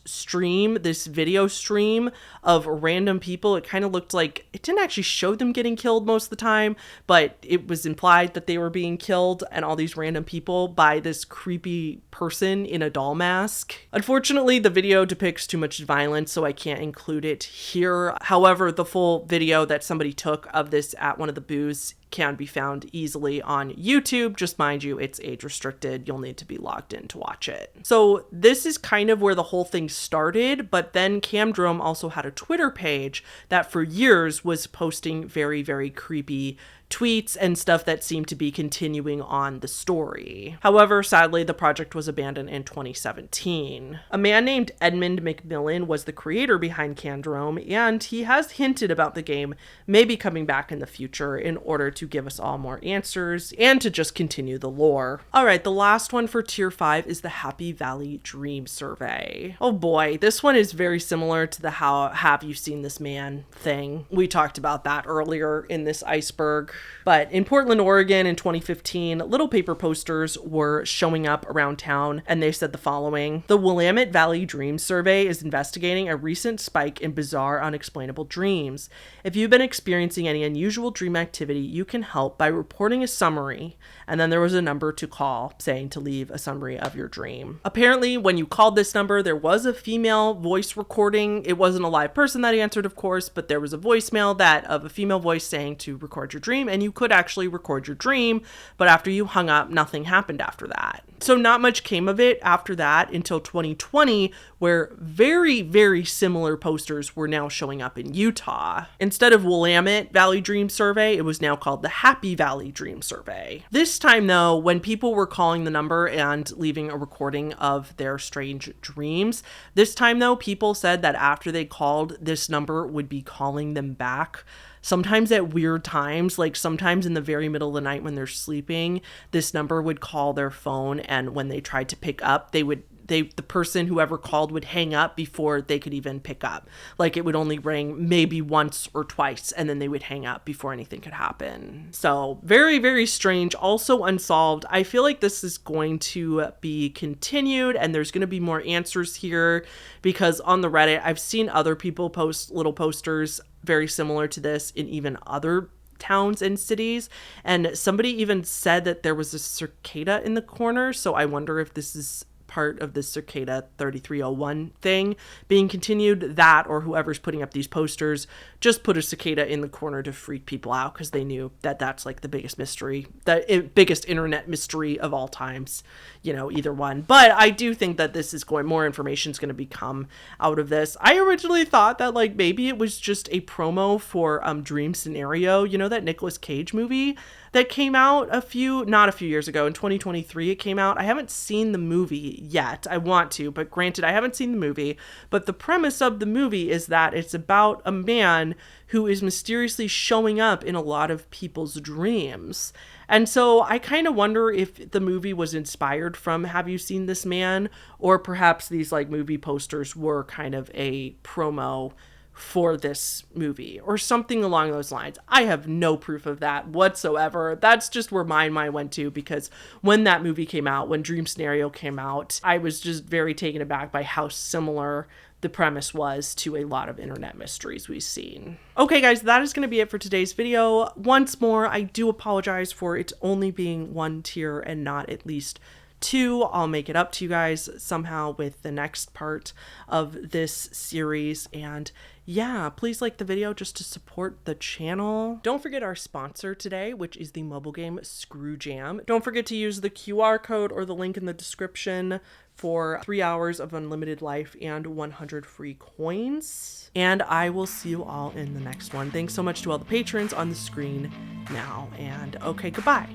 video stream of random people. It kind of looked like, it didn't actually show them getting killed most of the time, but it was implied that they were being killed, and all these random people by this creepy person in a doll mask. Unfortunately, the video depicts too much violence, so I can't include it here. However, the full video that somebody took of this at one of the booths can be found easily on YouTube. Just mind you, it's age restricted. You'll need to be logged in to watch it. So this is kind of where the whole thing started, but then Camdrome also had a Twitter page that for years was posting very, very creepy tweets and stuff that seemed to be continuing on the story. However, sadly, the project was abandoned in 2017. A man named Edmund McMillan was the creator behind Camdrome, and he has hinted about the game maybe coming back in the future in order to give us all more answers and to just continue the lore. All right, the last one for Tier 5 is the Happy Valley Dream Survey. Oh boy, this one is very similar to the how have you seen this man thing. We talked about that earlier in this Iceberg. But in Portland, Oregon in 2015, little paper posters were showing up around town, and they said the following: the Willamette Valley Dream Survey is investigating a recent spike in bizarre, unexplainable dreams. If you've been experiencing any unusual dream activity, you can help by reporting a summary. And then there was a number to call saying to leave a summary of your dream. Apparently, when you called this number, there was a female voice recording. It wasn't a live person that answered, of course, but there was a voicemail of a female voice saying to record your dream, and you could actually record your dream, but after you hung up, nothing happened after that. So not much came of it after that until 2020, where very, very similar posters were now showing up in Utah. Instead of Willamette Valley Dream Survey, it was now called the Happy Valley Dream Survey. This time though, when people were calling the number and leaving a recording of their strange dreams, this time though, people said that after they called, this number would be calling them back. Sometimes at weird times, like sometimes in the very middle of the night when they're sleeping, this number would call their phone, and when they tried to pick up, the person, whoever called, would hang up before they could even pick up. Like it would only ring maybe once or twice, and then they would hang up before anything could happen. So very, very strange, also unsolved. I feel like this is going to be continued, and there's going to be more answers here, because on the Reddit, I've seen other people post little posters very similar to this in even other towns and cities, and somebody even said that there was a cicada in the corner. So I wonder if this is part of the Cicada 3301 thing being continued, that or whoever's putting up these posters just put a cicada in the corner to freak people out, because they knew that that's like the biggest mystery, the biggest internet mystery of all times, either one. But I do think that this is more information is going to become out of this. I originally thought that like maybe it was just a promo for Dream Scenario, that Nicolas Cage movie that came out not a few years ago. In 2023 it came out. I haven't seen the movie yet. I want to, but granted, I haven't seen the movie. But the premise of the movie is that it's about a man who is mysteriously showing up in a lot of people's dreams. And so I kind of wonder if the movie was inspired from Have You Seen This Man? Or perhaps these like movie posters were kind of a promo for this movie or something along those lines. I have no proof of that whatsoever. That's just where my mind went to, because when that movie came out, when Dream Scenario came out, I was just very taken aback by how similar the premise was to a lot of internet mysteries we've seen. Okay guys, that is going to be it for today's video. Once more, I do apologize for it only being one tier and not at least 2. I'll make it up to you guys somehow with the next part of this series. And yeah, please like the video just to support the channel. Don't forget our sponsor today, which is the mobile game Screw Jam. Don't forget to use the QR code or the link in the description for 3 hours of unlimited life and 100 free coins. And I will see you all in the next one. Thanks so much to all the patrons on the screen now. And okay, goodbye.